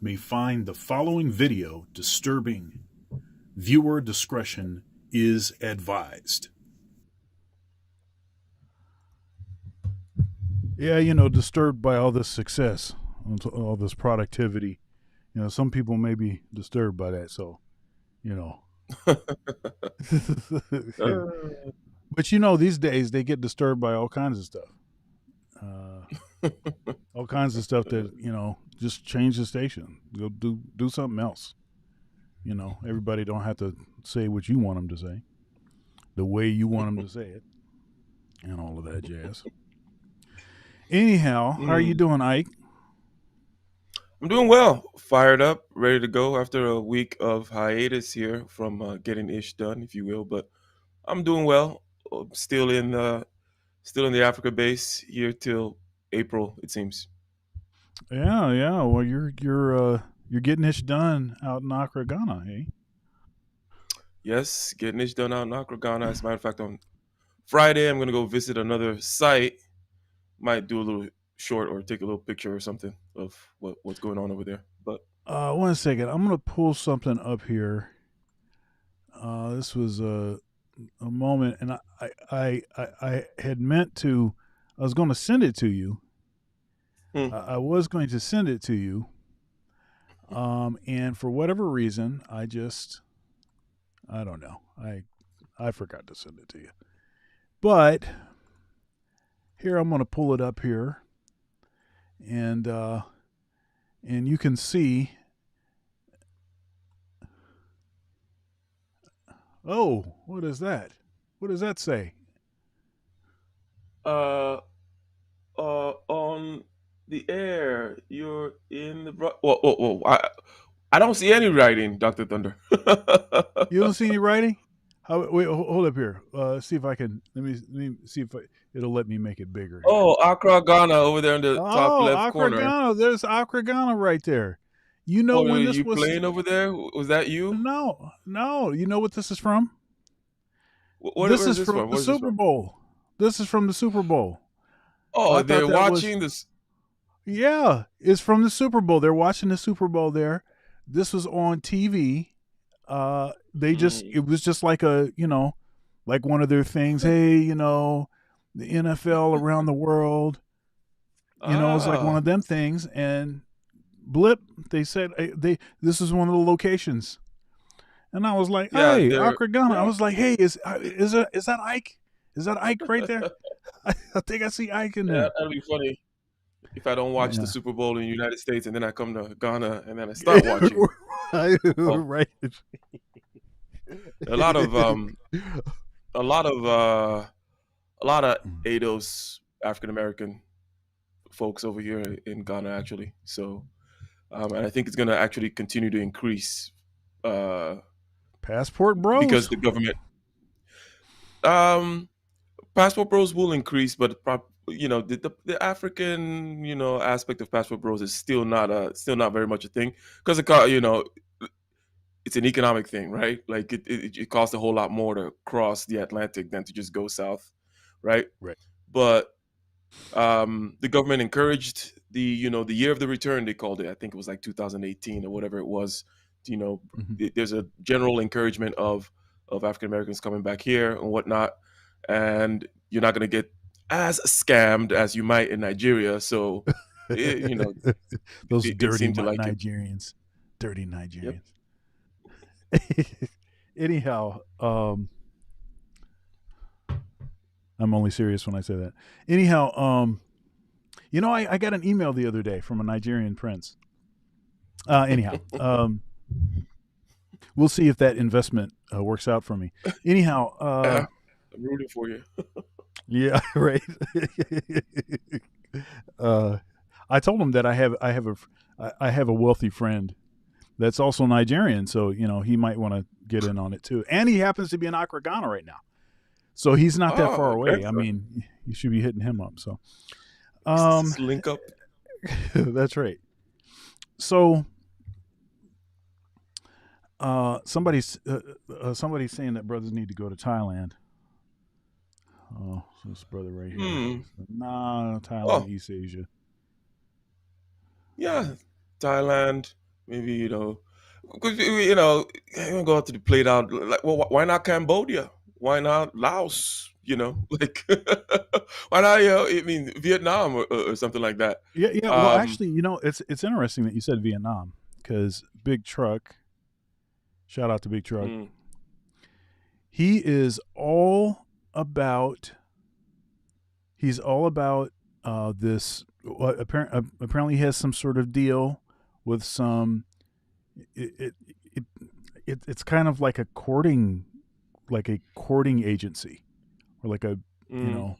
may find the following video disturbing. Viewer discretion is advised. Yeah, disturbed by all this success, all this productivity. Some people may be disturbed by that. So, you know. Uh, But these days they get disturbed by all kinds of stuff. All kinds of stuff that, just change the station. Go do something else. Everybody don't have to say what you want them to say, the way you want them to say it, and all of that jazz. Anyhow, how are you mm, doing, Ike? I'm doing well, fired up, ready to go after a week of hiatus here from getting ish done, if you will. But I'm doing well. Still in the Africa base here till April, it seems. Yeah, yeah. Well, you're getting this done out in Accra, Ghana, eh? Yes, getting ish done out in Accra, Ghana. As a matter of fact, on Friday, I'm gonna go visit another site. Might do a little short or take a little picture or something of what's going on over there. But 1 second. I'm gonna pull something up here. This was a moment, and I had meant to. I was going to send it to you. hmm, I was going to send it to you, and for whatever reason, I don't know. I forgot to send it to you. But here I'm going to pull it up here, and you can see. Oh, what is that? What does that say? uh, on the air, you're in the whoa. I don't see any writing, Doctor Thunder. You don't see any writing? How, wait, hold up here. See if I can. Let me see if it'll let me make it bigger here. Oh, Accra, Ghana, over there in the top Oh, left corner. Acragana. There's Acragana right there. You know What are when this you was? playing over there? Was that you? No, no. You know what this is from? This Where's is this from from? the Where's this Super from? Bowl. This is from the Super Bowl. Oh, I thought they're that was. watching this. Yeah, it's from the Super Bowl. They're watching the Super Bowl there. This was on TV. They just Mm. it was just like like one of their things. Hey, the NFL around the world. It's like one Ah, of them things. And blip, they said they this is one of the locations. And I was like, yeah, hey, they're Accra Ghana. I yeah. was like, hey, is that Ike? Is that Ike right there? I think I see Ike in Yeah, there. that'd be funny if I don't watch the Yeah. Super Bowl in the United States and then I come to Ghana and then I start watching. Oh, Right. a lot of a lot of a lot of ADOS African American folks over here in Ghana actually. So and I think it's going to actually continue to increase uh, Passport because Bros. the government um, passport bros will increase, but the African aspect of passport bros is still not very much a thing because it's an economic thing, right? Like it costs a whole lot more to cross the Atlantic than to just go south, right? Right. But the government encouraged the year of the return they called it. I think it was like 2018 or whatever it was. You know, Mhm. there's a general encouragement of African Americans coming back here and whatnot, and you're not going to get as scammed as you might in Nigeria. So, it, you know, Those it dirty seemed to like it. Nigerians. Dirty Yep. Nigerians. Anyhow, I'm only serious when I say that. Anyhow, I got an email the other day from a Nigerian prince. Anyhow, we'll see if that investment works out for me. Anyhow, Yeah, I'm rooting for you. yeah, right. uh, I told him that I have a wealthy friend that's also Nigerian, so he might want to get in on it too. And he happens to be in Accra, Ghana right now, so he's not that far Oh, away. I excellent. mean, you should be hitting him up. So, Just um, link up. that's right. So, somebody's saying that brothers need to go to Thailand. Oh, this brother right here. Hmm. Nah, Thailand, Oh, East Asia. yeah. Thailand. Maybe, you know, you don't go out to the plate out. Like, well, why not Cambodia? Why not Laos? Like, why not? I mean, Vietnam or something like that. Yeah, yeah. Well, Um, actually, it's interesting that you said Vietnam because Big Truck, shout out to Big Truck, mm, he is all about he's all about this. Apparently, he has some sort of deal with some. It, it, it, it's kind of like a courting agency, or like a, you mm. know,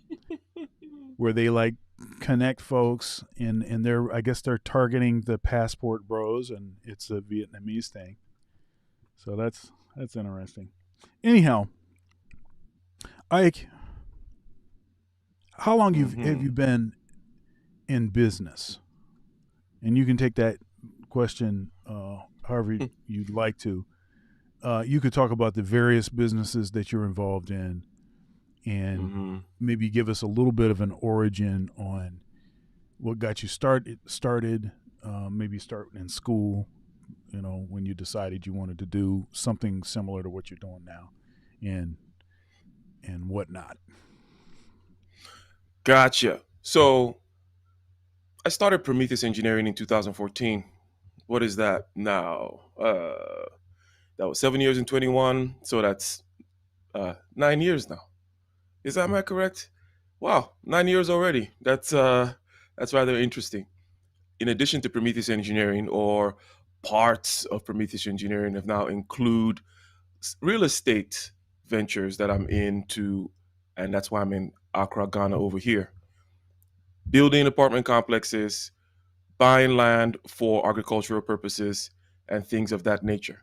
where they like connect folks, and they're, I guess they're targeting the passport bros, and it's a Vietnamese thing. So that's interesting. Anyhow, Ike, how long have Hmm. you been in business? And you can take that question however you'd like to. You could talk about the various businesses that you're involved in, and Hmm. maybe give us a little bit of an origin on what got you started. Maybe starting in school, when you decided you wanted to do something similar to what you're doing now, and whatnot. Gotcha. So I started Prometheus Engineering in 2014. What is that now? That was 7 years and 21. So that's 9 years now. Am I correct? Wow, 9 years already. That's rather interesting. In addition to Prometheus Engineering, or parts of Prometheus Engineering have now include real estate ventures that I'm into, and that's why I'm in Accra, Ghana over here. Building apartment complexes, buying land for agricultural purposes, and things of that nature.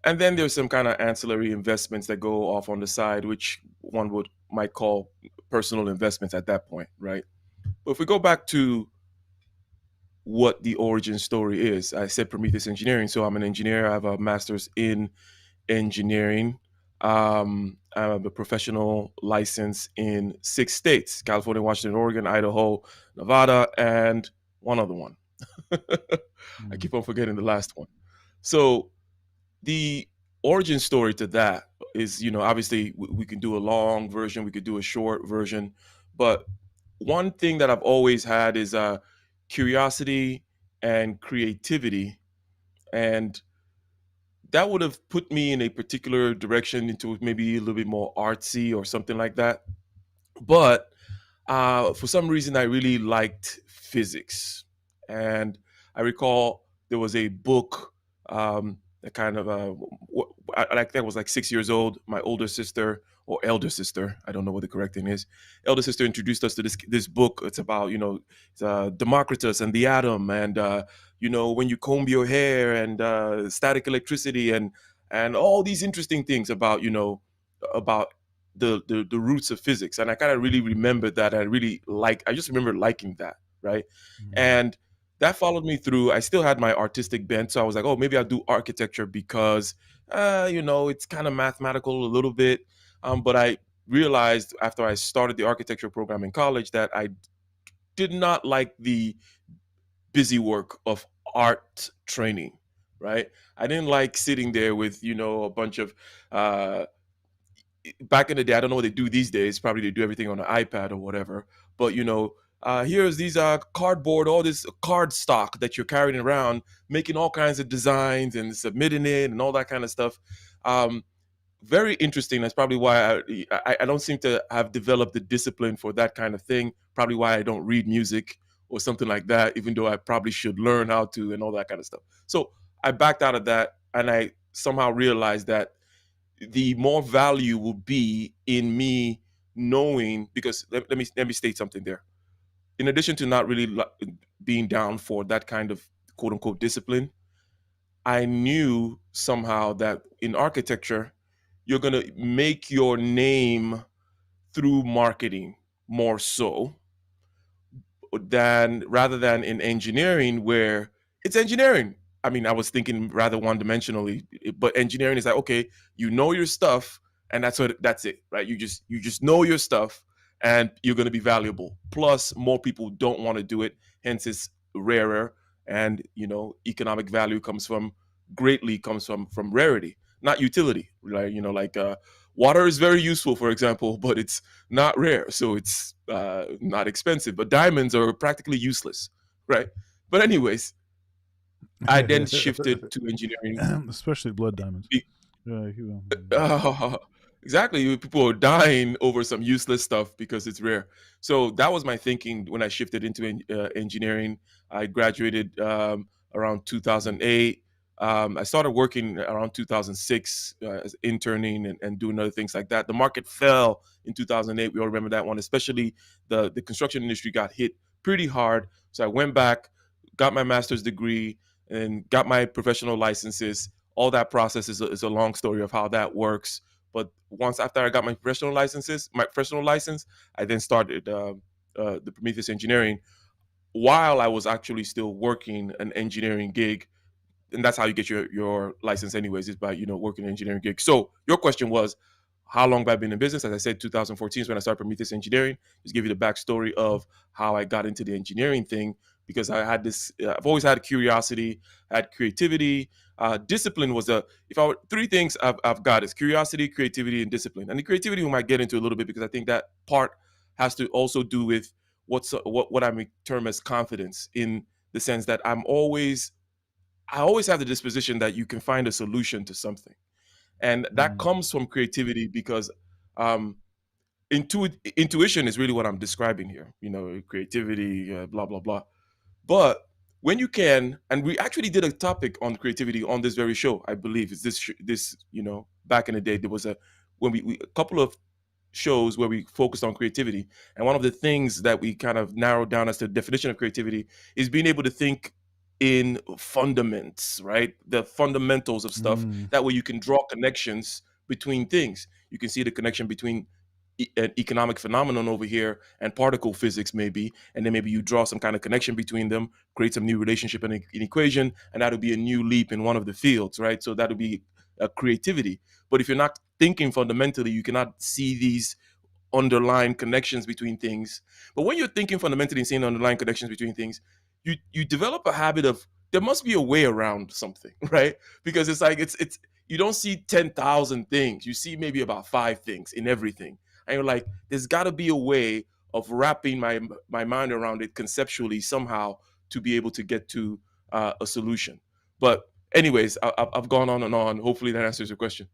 And then there's some kind of ancillary investments that go off on the side, which one would might call personal investments at that point, right? But if we go back to what the origin story is, I said Prometheus Engineering, so I'm an engineer. I have a master's in engineering. I have a professional license in 6 states: California, Washington, Oregon, Idaho, Nevada, and one other one. I Mm. keep on forgetting the last one. So the origin story to that is, obviously we can do a long version, we could do a short version, but one thing that I've always had is curiosity and creativity, and that would have put me in a particular direction, into maybe a little bit more artsy or something like that. But for some reason, I really liked physics, and I recall there was a book that kind of like that was like 6 years old. My older sister, or elder sister, I don't know what the correct thing is. Elder sister introduced us to this book. It's about, it's, Democritus and the atom, and when you comb your hair, and static electricity, and all these interesting things about, about the roots of physics. And I kind of really remembered that. I just remember liking that, right? Mm. And that followed me through. I still had my artistic bent, so I was like, oh, maybe I'll do architecture because it's kind of mathematical a little bit. But I realized after I started the architecture program in college that I did not like the busy work of art training, right? I didn't like sitting there with, a bunch of uh back in the day, I don't know what they do these days. Probably they do everything on an iPad or whatever. But here's these cardboard, all this card stock that you're carrying around, making all kinds of designs and submitting it and all that kind of stuff. Um, Very interesting. That's probably why I don't seem to have developed the discipline for that kind of thing. Probably why I don't read music or something like that, even though I probably should learn how to, and all that kind of stuff. So I backed out of that, and I somehow realized that the more value will be in me knowing, because let me state something there. In addition to not really being down for that kind of quote unquote discipline, I knew somehow that in architecture you're going to make your name through marketing more so than rather than in engineering, where it's engineering. I mean, I was thinking rather one dimensionally, but engineering is like, okay, you know your stuff, and that's it, right? You just know your stuff, and you're going to be valuable. Plus, more people don't want to do it, hence it's rarer, and economic value comes from rarity, not utility, right? Like water is very useful, for example, but it's not rare, so it's not expensive. But diamonds are practically useless, right? But anyways, I then shifted to engineering. Especially blood diamonds. He- Uh, exactly. People are dying over some useless stuff because it's rare. So that was my thinking when I shifted into engineering. I graduated around 2008. I started working around 2006 as interning and doing other things like that. The market fell in 2008. We all remember that one, especially the construction industry got hit pretty hard. So I went back, got my master's degree, and got my professional licenses. All that process is a long story of how that works. But once after I got my professional license, I then started the Prometheus Engineering while I was actually still working an engineering gig. And that's how you get your license anyways, is by working an engineering gig. So your question was, how long have I been in business? As I said, 2014 is when I started Prometheus Engineering. Just give you the backstory of how I got into the engineering thing, because I had this. I've always had curiosity, had creativity. Discipline was if I were three things I've got is curiosity, creativity, and discipline. And the creativity we might get into a little bit, because I think that part has to also do with what I term as confidence, in the sense that I always have the disposition that you can find a solution to something, and that Mm. comes from creativity, because um, intuition is really what I'm describing here. Creativity, blah blah blah. But when you can, and we actually did a topic on creativity on this very show, I believe. Is this back in the day there was a couple of shows where we focused on creativity, and one of the things that we kind of narrowed down as the definition of creativity is being able to think in fundaments, right? The fundamentals of stuff. Mm. That way you can draw connections between things. You can see the connection between an economic phenomenon over here and particle physics, maybe, and then maybe you draw some kind of connection between them, create some new relationship and an equation, and that'll be a new leap in one of the fields, right? So that'll be a creativity. But if you're not thinking fundamentally, you cannot see these underlying connections between things. But when you're thinking fundamentally and seeing underlying connections between things, you develop a habit of, there must be a way around something, right? Because it's like it's you don't see 10,000 things. You see maybe about 5 things in everything. And you're like, there's got to be a way of wrapping my mind around it conceptually somehow, to be able to get to a solution. But anyways, I've gone on and on. Hopefully that answers your question.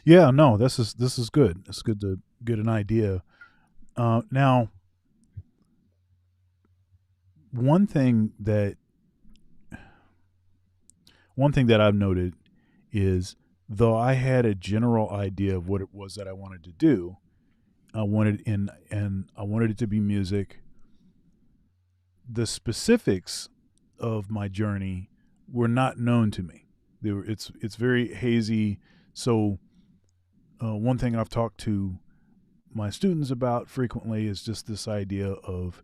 Yeah, no, this is good. It's good to get an idea. Now, one thing that one thing that I've noted is, though I had a general idea of what it was that I wanted to do, I wanted it to be music. The specifics of my journey were not known to me. It's very hazy. So one thing I've talked to my students about frequently is just this idea of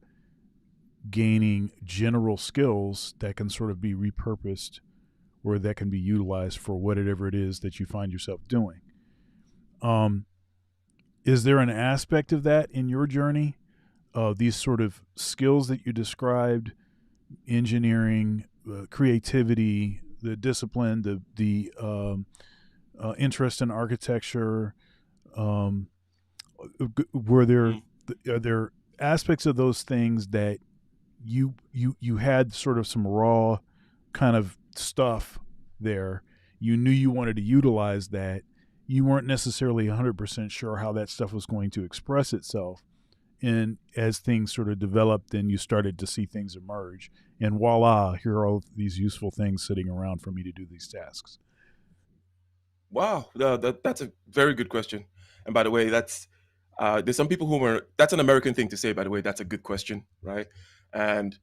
gaining general skills that can sort of be repurposed, or that can be utilized for whatever it is that you find yourself doing. Um, is there an aspect of that in your journey? These sort of skills that you described, engineering, creativity, the discipline, the interest in architecture. Um, were there Mm. are there aspects of those things that you had sort of some raw kind of stuff there? You knew you wanted to utilize that. You weren't necessarily 100% sure how that stuff was going to express itself. And as things sort of developed, then you started to see things emerge. And voila, here are all these useful things sitting around for me to do these tasks. Wow, that's a very good question. And by the way, there's some people who are that's an American thing to say. By the way, that's a good question, right? And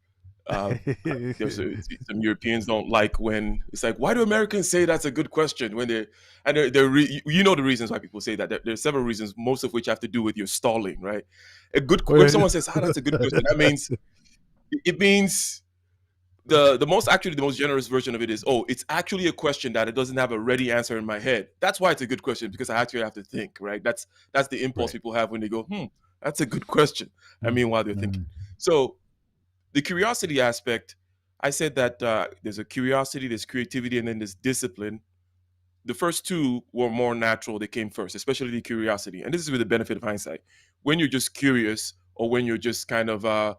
uh, some Europeans don't like when it's like, why do Americans say that's a good question when you know the reasons why people say that. There's several reasons, most of which have to do with your stalling, right? When Wait. someone says, "Ah, that's a good question," that means it means the most generous version of it is, oh, it's actually a question that it doesn't have a ready answer in my head. That's why it's a good question, because I actually have to think, right? That's the impulse Right. people have when they go, that's a good question. I Mm, mean, while they're thinking. mm, So the curiosity aspect, I said that there's a curiosity, there's creativity, and then there's discipline. The first two were more natural. They came first, especially the curiosity. And this is with the benefit of hindsight. When you're just curious, or when you're just kind of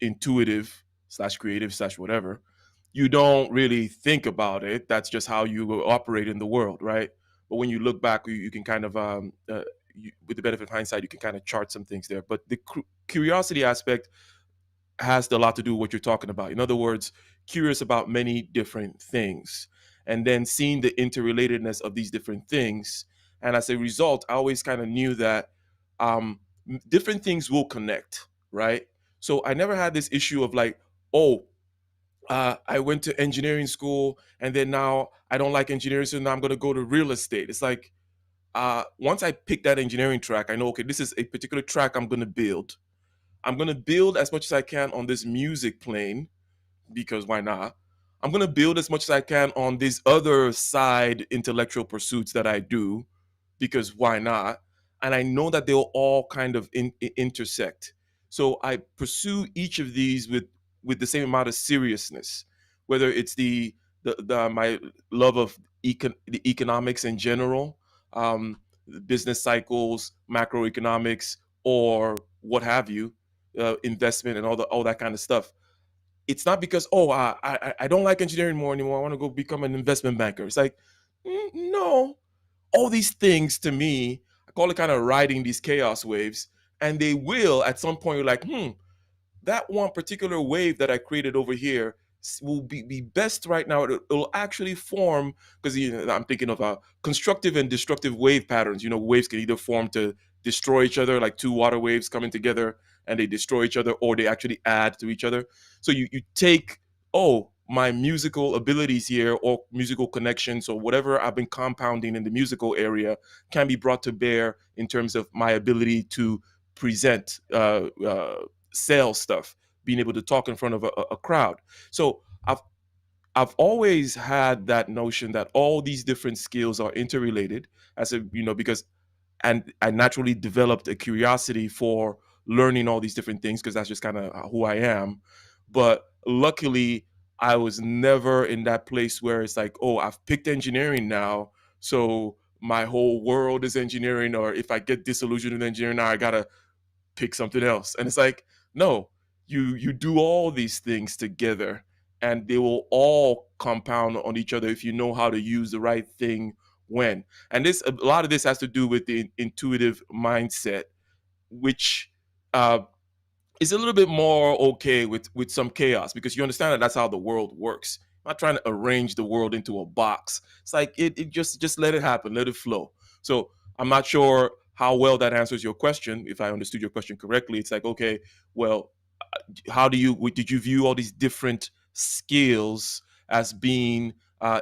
intuitive slash creative slash whatever, you don't really think about it. That's just how you operate in the world, right? But when you look back, you can kind of, with the benefit of hindsight, you can kind of chart some things there. But the curiosity aspect has a lot to do with what you're talking about. In other words, curious about many different things, and then seeing the interrelatedness of these different things. And as a result, I always kind of knew that um, different things will connect, right? So I never had this issue of like, oh, I went to engineering school and then now I don't like engineering, so now I'm going to go to real estate. It's like, once I pick that engineering track, I know, okay, this is a particular track I'm going to build. I'm going to build as much as I can on this music plane, because why not? I'm going to build as much as I can on these other side intellectual pursuits that I do, because why not? And I know that they'll all kind of intersect. So I pursue each of these with the same amount of seriousness, whether it's the my love of the economics in general, business cycles, macroeconomics, or what have you, investment and all that kind of stuff. It's not because, oh, I don't like engineering more anymore, I want to go become an investment banker. It's like, no, all these things to me, I call it kind of riding these chaos waves, and they will at some point, you're like, that one particular wave that I created over here will be best right now. It'll actually form, because I'm thinking of constructive and destructive wave patterns. Waves can either form to destroy each other, like two water waves coming together and they destroy each other, or they actually add to each other. So you take, oh, my musical abilities here, or musical connections, or whatever I've been compounding in the musical area, can be brought to bear in terms of my ability to present sales stuff, being able to talk in front of a crowd. So I've always had that notion that all these different skills are interrelated, because, and I naturally developed a curiosity for learning all these different things, because that's just kind of who I am. But luckily, I was never in that place where it's like, oh, I've picked engineering now, so my whole world is engineering, or if I get disillusioned with engineering now, I gotta pick something else. And it's like, no, you do all these things together, and they will all compound on each other if you know how to use the right thing when. And a lot of this has to do with the intuitive mindset, which uh, is a little bit more okay with some chaos, because you understand that that's how the world works. I'm not trying to arrange the world into a box. It's like, it just let it happen, let it flow. So I'm not sure how well that answers your question. If I understood your question correctly, it's like, okay, well, how did you view all these different skills as being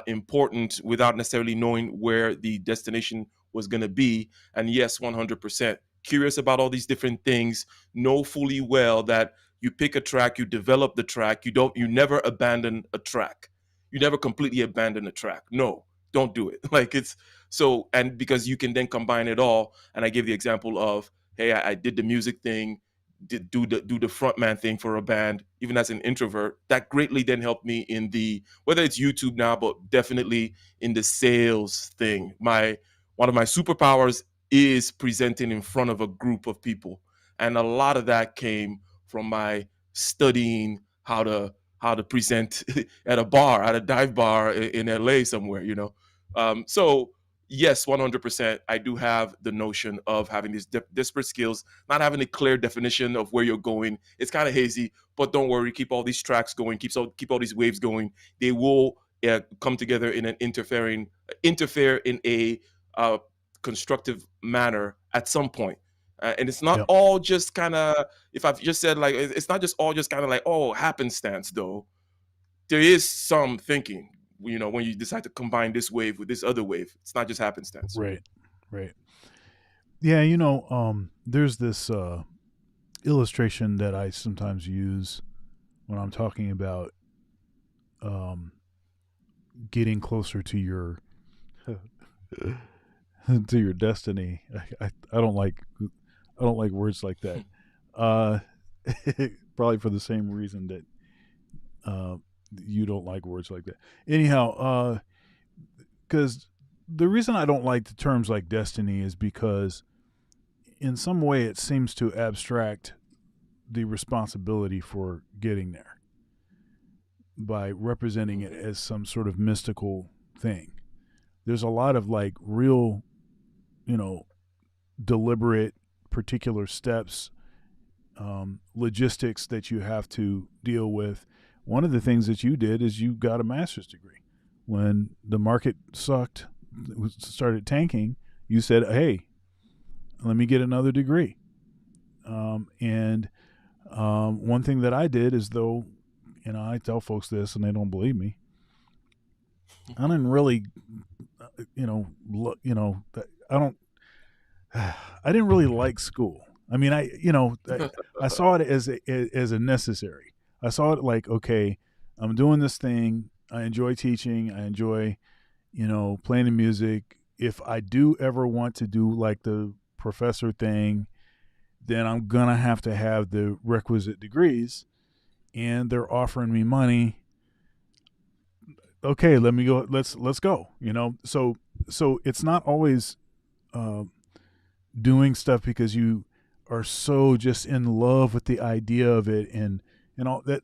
important without necessarily knowing where the destination was going to be? And yes, 100% curious about all these different things, know fully well that you pick a track, you develop the track, you never abandon a track, you never completely abandon a track. No, don't do it. Like, it's so, and because you can then combine it all. And I gave the example of, hey, I did the music thing, do the frontman thing for a band, even as an introvert. That greatly then helped me in the, whether it's YouTube now, but definitely in the sales thing. One of my superpowers is presenting in front of a group of people, and a lot of that came from my studying how to present at a bar, at a dive bar in LA somewhere. So yes, 100%. I do have the notion of having these disparate skills, not having a clear definition of where you're going. It's kind of hazy, but don't worry. Keep all these tracks going. Keep all these waves going. They will come together in an interfere in a uh, constructive manner at some point. And it's not Yep. all just kind of, if I've just said, like, it's not just all just kind of like, oh, happenstance, though. There is some thinking, when you decide to combine this wave with this other wave. It's not just happenstance. Right. Right. Yeah. There's this illustration that I sometimes use when I'm talking about um, getting closer to your to your destiny. I don't like words like that. Uh, Probably for the same reason that you don't like words like that. Anyhow, because the reason I don't like the terms like destiny is because in some way it seems to abstract the responsibility for getting there by representing it Mhm. as some sort of mystical thing. There's a lot of like real, you know, deliberate, particular steps, logistics that you have to deal with. One of the things that you did is you got a master's degree. When the market sucked, started tanking, you said, "Hey, let me get another degree." And one thing that I did is, though, I tell folks this and they don't believe me. I didn't really, I don't. I didn't really like school. I mean, I saw it as a necessary. I saw it like, okay, I'm doing this thing. I enjoy teaching. I enjoy, playing the music. If I do ever want to do like the professor thing, then I'm gonna have to have the requisite degrees, and they're offering me money. Okay, let me go. Let's go. So it's not always uh, doing stuff because you are so just in love with the idea of it, and all that.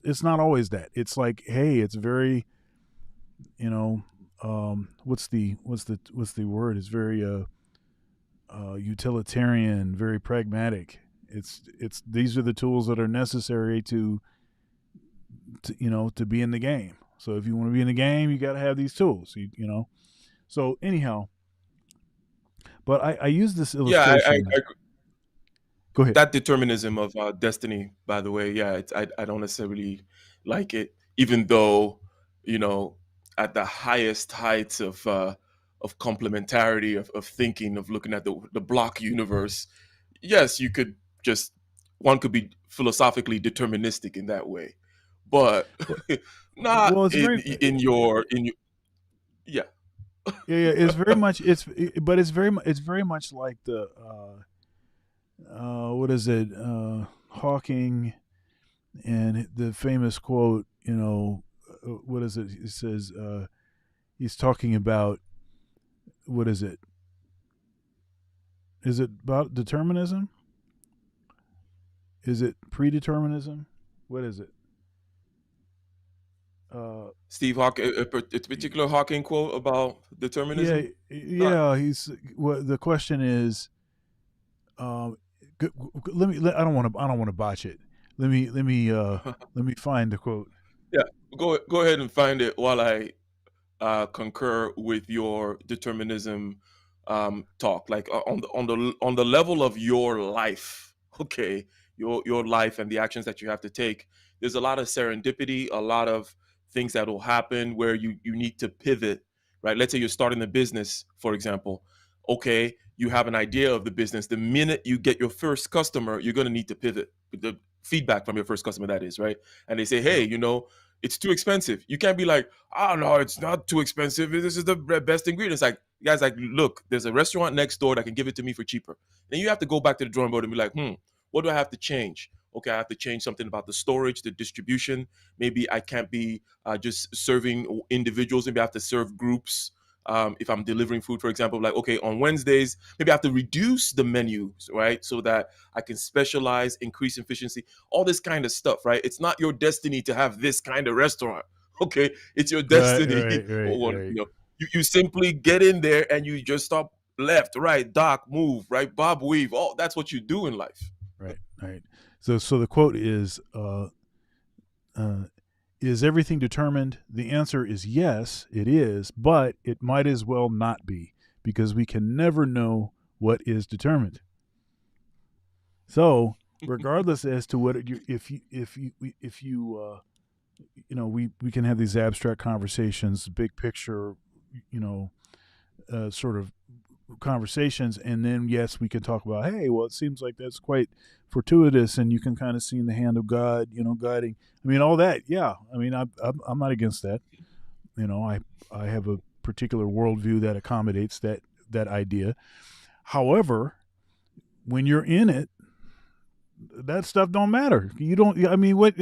It's not always that. It's like, hey, it's very, what's the word? It's very utilitarian, very pragmatic. It's these are the tools that are necessary to be in the game. So if you want to be in the game, you got to have these tools. So anyhow, but I use this Yeah, illustration. Go ahead. that determinism of destiny, by the way, yeah, I don't necessarily like it, even though, you know, at the highest heights of complementarity of thinking, of looking at the block universe, yes, you could just one could be philosophically deterministic in that way, but not Well, it's very in your yeah. yeah, it's very much but it's very much like the what is it, Hawking, and the famous quote, what is it? He says, he's talking about, what is it? Is it about determinism? Is it predeterminism? What is it? Uh, Steve Hawking, a particular Hawking quote about yeah, determinism. Not yeah. He's Well, the question is, um, I don't want to botch it. Let me find the quote. yeah. Go ahead and find it while I concur with your determinism talk. Like on the level of your life, okay, your life and the actions that you have to take. There's a lot of serendipity, a lot of things that will happen where you need to pivot. Right. Let's say you're starting a business, for example. Okay, you have an idea of the business. The minute you get your first customer, you're going to need to pivot. The feedback from your first customer, that is, right? And they say, hey, Yeah. it's too expensive. You can't be like, oh no, it's not too expensive. This is the best ingredients. Like, guys, like, look, there's a restaurant next door that can give it to me for cheaper. Then you have to go back to the drawing board and be like, what do I have to change? Okay, I have to change something about the storage, the distribution. Maybe I can't be just serving individuals. Maybe I have to serve groups. If I'm delivering food, for example, like, okay, on Wednesdays, maybe I have to reduce the menus, right? So that I can specialize, increase efficiency, all this kind of stuff, right? It's not your destiny to have this kind of restaurant. Okay, it's your Right. destiny. Right. Right. Or, Right. you simply get in there and you just stop left, right, dock, move, right, bob, weave. Oh, that's what you do in life. Right. Right. So the quote uh, is everything determined? The answer is yes, it is, but it might as well not be, because we can never know what is determined. So, regardless as to what you, if you, we can have these abstract conversations, big picture, you know, sort of conversations, and then yes, we can talk about, hey, well, it seems like that's quite fortuitous, and you can kind of see in the hand of God, guiding. I mean, all that. Yeah, I mean, I'm not against that. I have a particular worldview that accommodates that idea. However, when you're in it, that stuff don't matter. You don't. I mean, what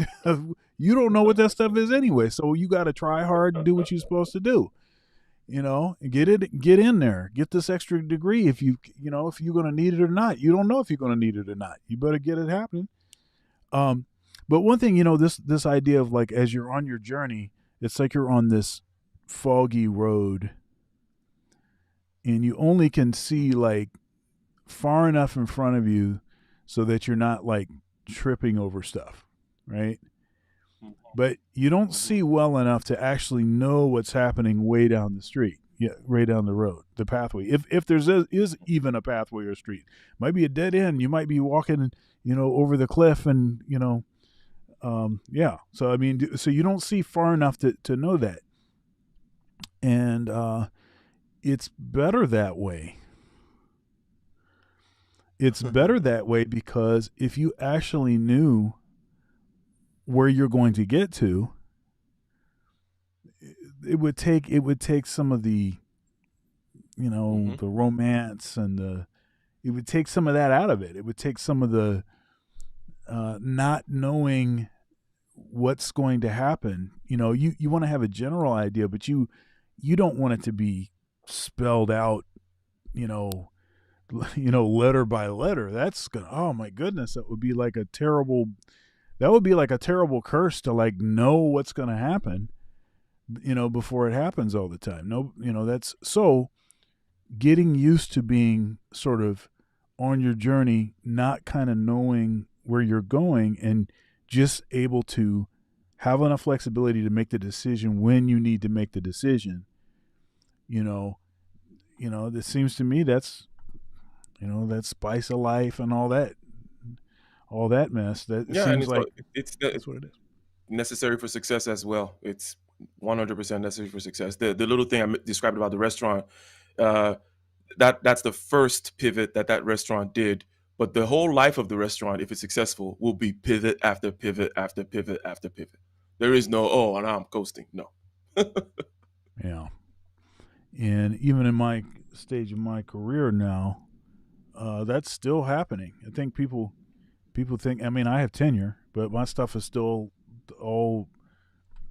you don't know what that stuff is anyway. So you got to try hard and do what you're supposed to do. Get in there, get this extra degree if if you're going to need it or not. You don't know if you're going to need it or not. You better get it happening. Um, but one thing, this idea of like as you're on your journey, it's like you're on this foggy road, and you only can see like far enough in front of you so that you're not like tripping over stuff, right? But you don't see well enough to actually know what's happening way down the street, yeah, way down the road, the pathway. If there's is even a pathway or street, might be a dead end. You might be walking, over the cliff, and yeah. So I mean, so you don't see far enough to know that, and it's better that way. It's better that way because if you actually knew where you're going to get to, it would take some of the the romance and it would take some of that out of it. It would take some of the not knowing what's going to happen. You want to have a general idea, but you don't want it to be spelled out, you know, letter by letter. That's gonna, oh my goodness, that would be like a terrible curse to like know what's going to happen, before it happens all the time. No, that's so getting used to being sort of on your journey, not kind of knowing where you're going, and just able to have enough flexibility to make the decision when you need to make the decision. That seems to me that spice of life and all that mess. That Yeah, and seems like it's that's what it is. necessary for success as well. It's 100% necessary for success. The little thing I described about the restaurant, uh, that's the first pivot that restaurant did. But the whole life of the restaurant, if it's successful, will be pivot after pivot after pivot after pivot. There is no, oh, and I'm coasting. No. Yeah. And even in my stage of my career now, that's still happening. I think people think. I mean, I have tenure, but my stuff is still all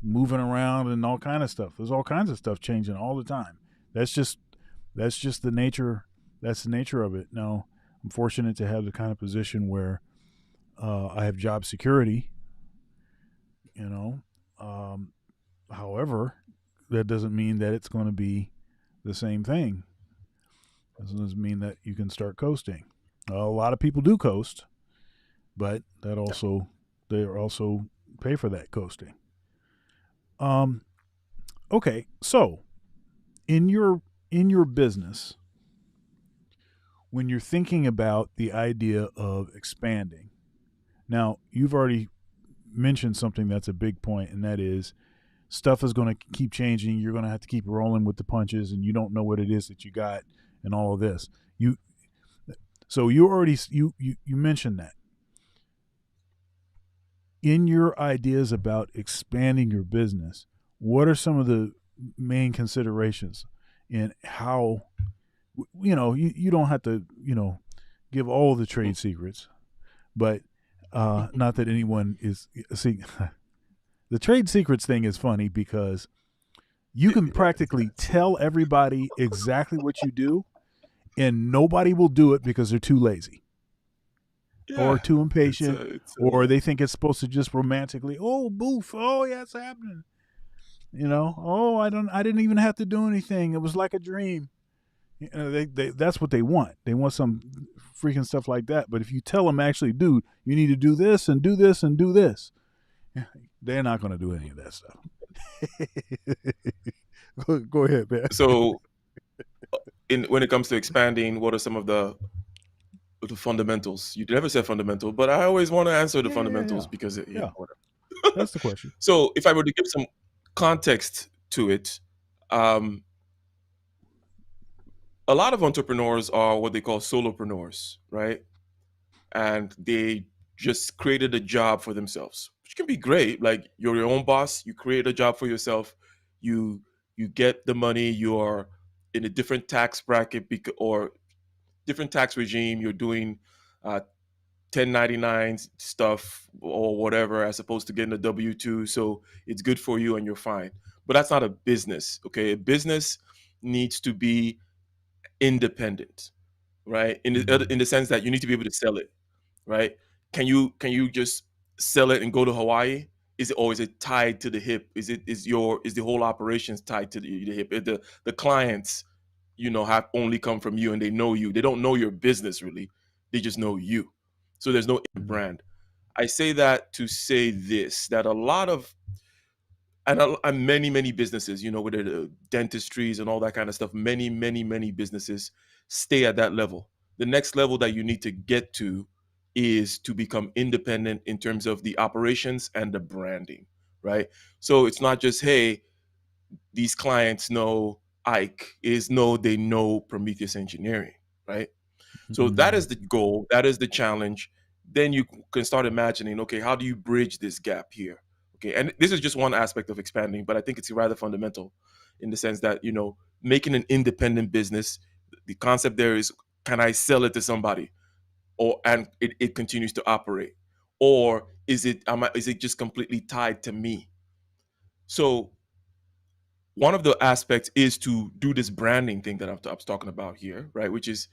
moving around and all kind of stuff. There's all kinds of stuff changing all the time. That's just that's just the nature. That's the nature of it. Now, I'm fortunate to have the kind of position where I have job security. You know, however, that doesn't mean that it's going to be the same thing. It doesn't mean that you can start coasting. A lot of people do coast, but that Yeah. also they also pay for that coasting. Um, okay, so in your business, when you're thinking about the idea of expanding, now you've already mentioned something that's a big point, and that is stuff is going to keep changing. You're going to have to keep rolling with the punches, and you don't know what it is that you got, and all of this. You mentioned that in your ideas about expanding your business. What are some of the main considerations in how you don't have to give all the trade secrets, but not that anyone is see the trade secrets thing is funny because you can practically tell everybody exactly what you do, and nobody will do it because they're too lazy or Yeah. too It's impatient, a, it's or a, they think it's supposed to just romantically, oh boof, oh yeah, it's happening. Oh, I didn't even have to do anything. It was like a dream. They that's what they want. They want some freaking stuff like that. But if you tell them actually, dude, you need to do this and do this and do this, they're not going to do any of that stuff. Go ahead, man. so in when it comes to expanding, what are some of the fundamentals? You never said fundamental, but I always want to answer the Yeah, yeah, fundamentals yeah, because yeah. whatever. That's the question. So if I were to give some context to it, um, a lot of entrepreneurs are what they call solopreneurs, right? And they just created a job for themselves, which can be great. Like you're your own boss, you create a job for yourself, you you get the money, you are in a different tax bracket or different tax regime. You're doing uh, 1099 stuff or whatever as opposed to getting a W-2. So it's good for you and you're fine. But that's not a business. Okay. A business needs to be independent, right? Mm. In the sense that you need to be able to sell it, right? Can you just sell it and go to Hawaii? Is it, or is it tied to the hip? Is the whole operations tied to the hip? The clients, have only come from you and they know you. They don't know your business really. They just know you. So there's no Mm. brand. I say that to say this, that a lot of and many businesses, with the dentistries and all that kind of stuff, many businesses stay at that level. The next level that you need to get to is to become independent in terms of the operations and the branding, right? So it's not just, hey, these clients know Ike, is no, they know Prometheus Engineering, right? So that Mm. is the goal, that is the challenge. Then you can start imagining, okay, how do you bridge this gap here? Okay, and this is just one aspect of expanding, but I think it's rather fundamental in the sense that, making an independent business, the concept there is, can I sell it to somebody, or and it continues to operate, or is it just completely tied to me? So one of the aspects is to do this branding thing that I was talking about here, right? Which is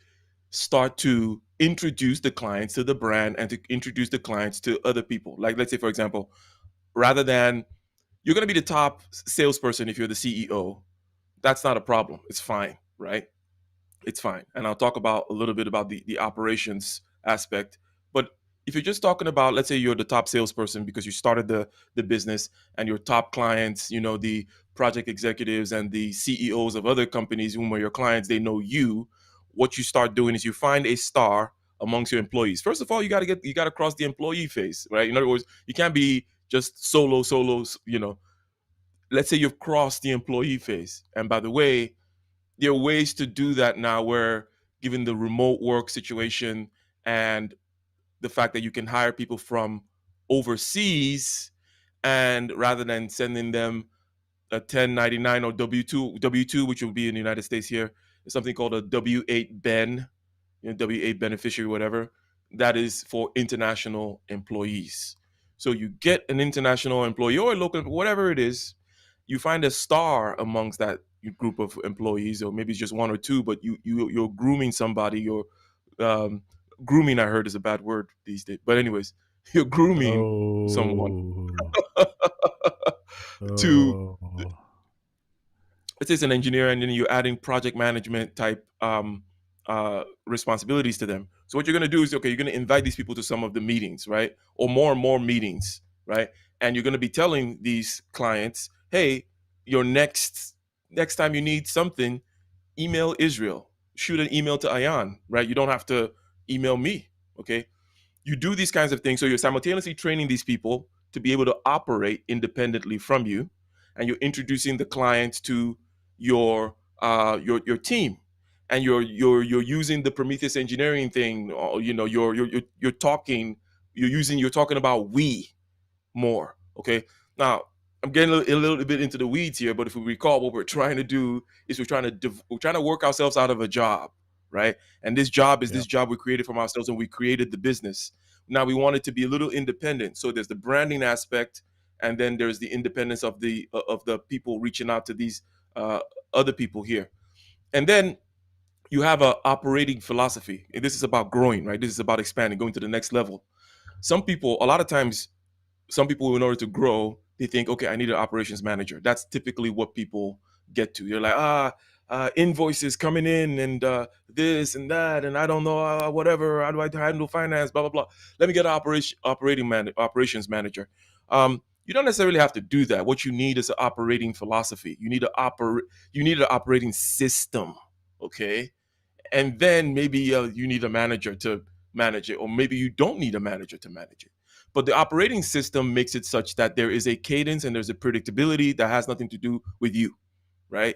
start to introduce the clients to the brand and to introduce the clients to other people. Like, let's say, for example, rather than you're going to be the top salesperson if you're the CEO, that's not a problem. It's fine, right? It's fine. And I'll talk about a little bit about the operations aspect. But if you're just talking about, let's say you're the top salesperson because you started the business, and your top clients, the project executives and the CEOs of other companies whom are your clients, they know you. What you start doing is you find a star amongst your employees. First of all, you got to cross the employee phase, right? In other words, you can't be just solos. Let's say you've crossed the employee phase. And by the way, there are ways to do that now where, given the remote work situation and the fact that you can hire people from overseas, and rather than sending them a 1099 or W2, which will be in the United States here, is something called a W8 Ben, W8 beneficiary, whatever. That is for international employees. So you get an international employee or a local, whatever it is, you find a star amongst that group of employees, or maybe it's just one or two, but you're grooming somebody. You're um, grooming. I heard is a bad word these days, but anyways, you're grooming someone Oh. to, Oh. let's say it's an engineer, and then you're adding project management type responsibilities to them. So what you're going to do is, okay, you're going to invite these people to some of the meetings, right? Or more and more meetings, right? And you're going to be telling these clients, hey, your next time you need something, email Israel, shoot an email to Ayan, right? You don't have to email me, okay? You do these kinds of things. So you're simultaneously training these people to be able to operate independently from you, and you're introducing the clients to your team, and you're using the Prometheus engineering thing. Or, you're talking, you're talking about we more. Okay. Now, I'm getting a little bit into the weeds here, but if we recall, what we're trying to do is we're trying to work ourselves out of a job, right? And this job is Yeah. this job we created from ourselves, and we created the business. Now we want it to be a little independent. So there's the branding aspect, and then there's the independence of the people reaching out to these uh, other people here, and then you have a operating philosophy. And this is about growing, right? This is about expanding, going to the next level. Some people, a lot of times, some people, in order to grow, they think, okay, I need an operations manager. That's typically what people get to. You're like, invoices coming in, and this and that, and I don't know, whatever. How do I handle finance? Blah blah blah. Let me get an operations manager. You don't necessarily have to do that. What you need is an operating philosophy. You need an operating system. Okay, and then maybe you need a manager to manage it, or maybe you don't need a manager to manage it. But the operating system makes it such that there is a cadence and there's a predictability that has nothing to do with you, right?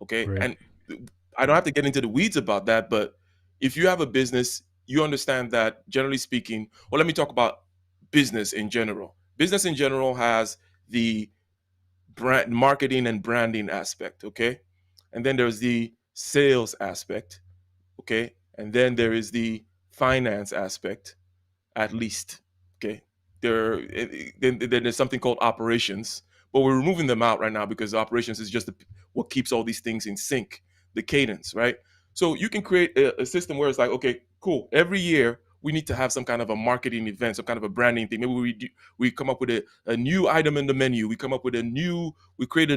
Okay, Right. and I don't have to get into the weeds about that, but if you have a business, you understand that, generally speaking, well, let me talk about business in general. Business in general has the brand marketing and branding aspect, okay, and then there's the sales aspect, okay, and then there is the finance aspect, at least. Okay, then there's something called operations, but we're removing them out right now because operations is just what keeps all these things in sync, the cadence, right? So you can create a system where it's like, okay, cool. Every year we need to have some kind of a marketing event, some kind of a branding thing. Maybe we come up with a new item in the menu. We create a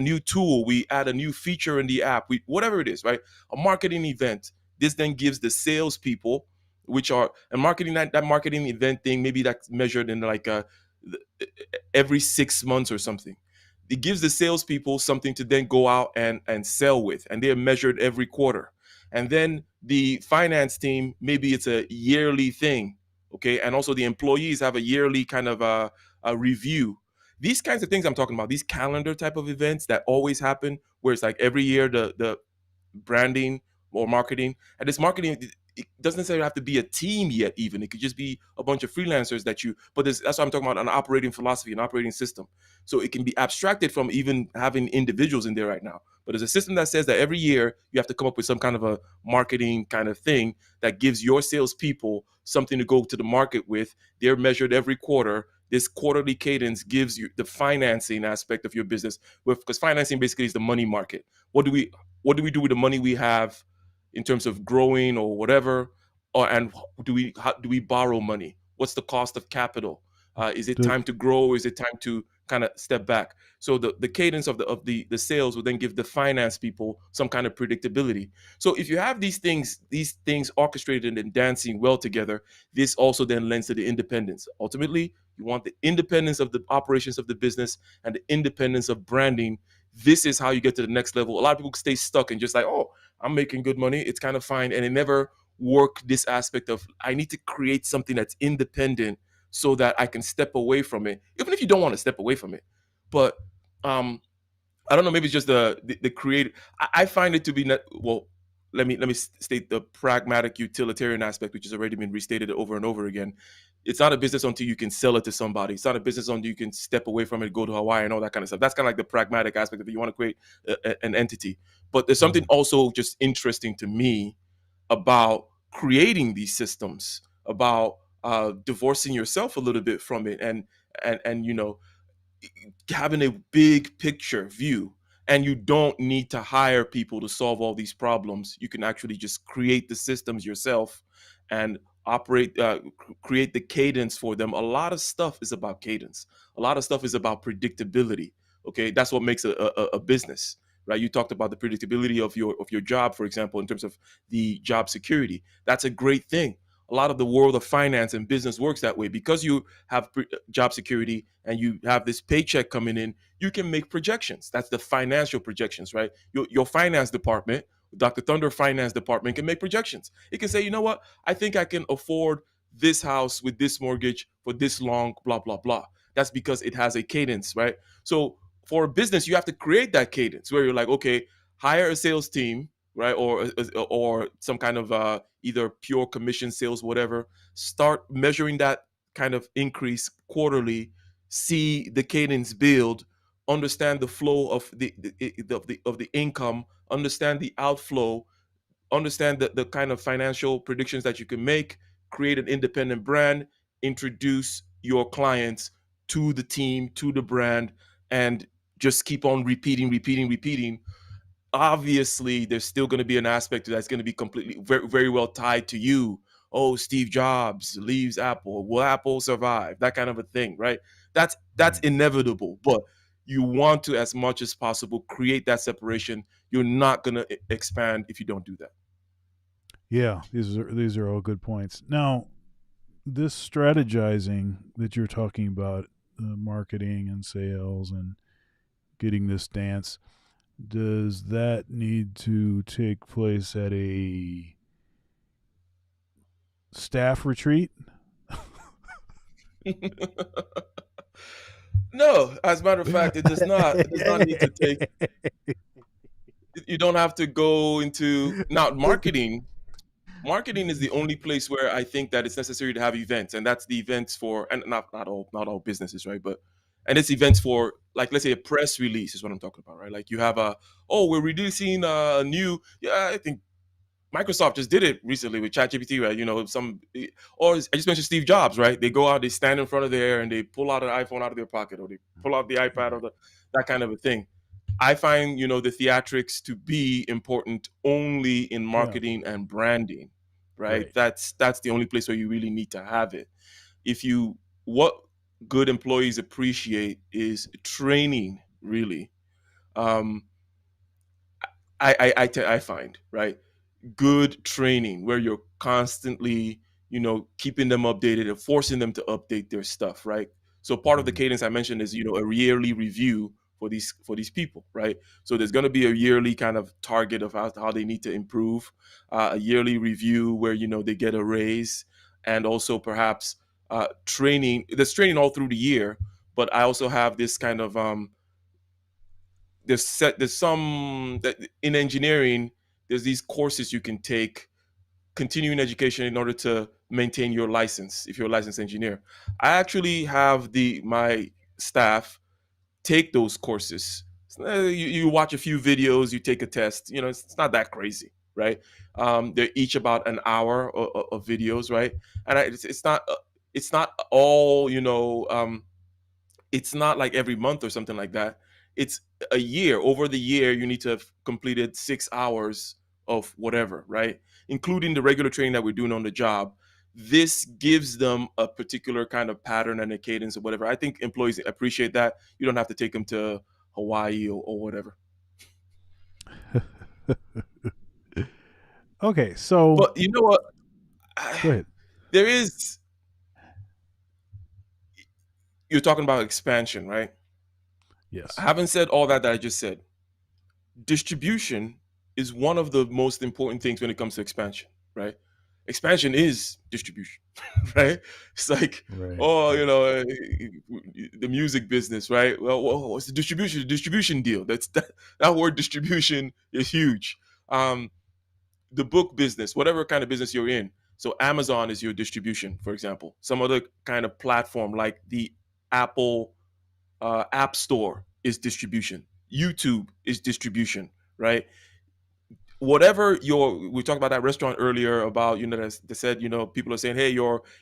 new tool. We add a new feature in the app. Whatever it is, right? A marketing event. This then gives the salespeople, which are and marketing that marketing event thing. Maybe that's measured in like every 6 months or something. It gives the salespeople something to then go out and sell with, and they're measured every quarter. And then the finance team, maybe it's a yearly thing, okay. And also the employees have a yearly kind of a review. These kinds of things I'm talking about, these calendar type of events that always happen, where it's like every year the branding or marketing. And this marketing, it doesn't necessarily have to be a team yet. Even it could just be a bunch of freelancers that you. But that's what I'm talking about, an operating philosophy, an operating system. So it can be abstracted from even having individuals in there right now. But there's a system that says that every year you have to come up with some kind of a marketing kind of thing that gives your salespeople something to go to the market with. They're measured every quarter. This quarterly cadence gives you the financing aspect of your business, with because financing basically is the money market. What do we what do we do with the money we have in terms of growing or whatever? And how do we borrow money? What's the cost of capital? Is it Do, time to grow? Is it time to kind of step back? So the cadence of the sales will then give the finance people some kind of predictability. So if you have these things orchestrated and dancing well together, this also then lends to the independence. Ultimately, you want the independence of the operations of the business and the independence of branding. This is how you get to the next level. A lot of people stay stuck and just like, oh, I'm making good money. It's kind of fine. And they never work this aspect of, I need to create something that's independent so that I can step away from it, even if you don't want to step away from it. But um, I don't know. Maybe it's just the creative. I find it to be not well. Let me state the pragmatic utilitarian aspect, which has already been restated over and over again. It's not a business until you can sell it to somebody. It's not a business until you can step away from it, go to Hawaii, and all that kind of stuff. That's kind of like the pragmatic aspect of it. You want to create an entity, but there's something mm, also just interesting to me about creating these systems, about divorcing yourself a little bit from it, and having a big picture view. And you don't need to hire people to solve all these problems. You can actually just create the systems yourself and create the cadence for them. A lot of stuff is about cadence. A lot of stuff is about predictability. Okay, that's what makes a business, right? You talked about the predictability of your job, for example, in terms of the job security. That's a great thing. A lot of the world of finance and business works that way because you have job security and you have this paycheck coming in. You can make projections. That's the financial projections, right? Your finance department, Dr. Thunder finance department, can make projections. It can say, you know what, I think I can afford this house with this mortgage for this long, blah blah blah. That's because it has a cadence, right? So for a business, you have to create that cadence where you're like, okay, hire a sales team, right, or some kind of either pure commission sales, whatever. Start measuring that kind of increase quarterly. See the cadence build. Understand the flow of the income. Understand the outflow. Understand the kind of financial predictions that you can make. Create an independent brand. Introduce your clients to the team, to the brand, and just keep on repeating. Obviously there's still going to be an aspect that's going to be completely very, very well tied to you. Oh, Steve Jobs leaves Apple, will Apple survive, that kind of a thing, right? That's mm. inevitable, but you want to, as much as possible, create that separation. You're not going to expand if you don't do that. Yeah, these are all good points. Now, this strategizing that you're talking about, marketing and sales and getting this dance, does that need to take place at a staff retreat? No, as a matter of fact, it does not need to take. You don't have to go into now marketing is the only place where I think that it's necessary to have events, and that's the events for, and not all businesses, right? But and it's events for, like, let's say a press release is what I'm talking about, right? Like you have a, oh, we're releasing a new, yeah, I think. Microsoft just did it recently with ChatGPT, right? Or I just mentioned Steve Jobs, right? They go out, they stand in front of there, and they pull out an iPhone out of their pocket, or they pull out the iPad, or that kind of a thing. I find, the theatrics to be important only in Yeah. marketing and branding, right? Right. That's the only place where you really need to have it. If you What good employees appreciate is training, really. Um, I find, right, good training where you're constantly, keeping them updated and forcing them to update their stuff, right? So part of the Mhm. cadence I mentioned is, a yearly review for these people, right? So there's going to be a yearly kind of target of how they need to improve, a yearly review where, they get a raise, and also perhaps training. There's training all through the year, but I also have this kind of there's some that in engineering, there's these courses you can take, continuing education, in order to maintain your license if you're a licensed engineer. I actually have the my staff take those courses. You watch a few videos, you take a test. It's not that crazy, right? They're each about an hour of videos, right? And it's not all, it's not like every month or something like that. It's a year. Over the year, you need to have completed 6 hours of whatever, right? Including the regular training that we're doing on the job. This gives them a particular kind of pattern and a cadence or whatever. I think employees appreciate that. You don't have to take them to Hawaii or whatever. Okay, so But you know what? go ahead. There is, you're talking about expansion, right? Yes. Having said all that I just said, distribution is one of the most important things when it comes to expansion, right? Expansion is distribution, right? It's like, Right. oh, Right. the music business, right? Well, what's the distribution? The distribution deal. That word distribution is huge. Um, the book business, whatever kind of business you're in. So Amazon is your distribution, for example. Some other kind of platform like the Apple App Store is distribution. YouTube is distribution, right? Whatever we talked about that restaurant earlier about, they said, people are saying, hey,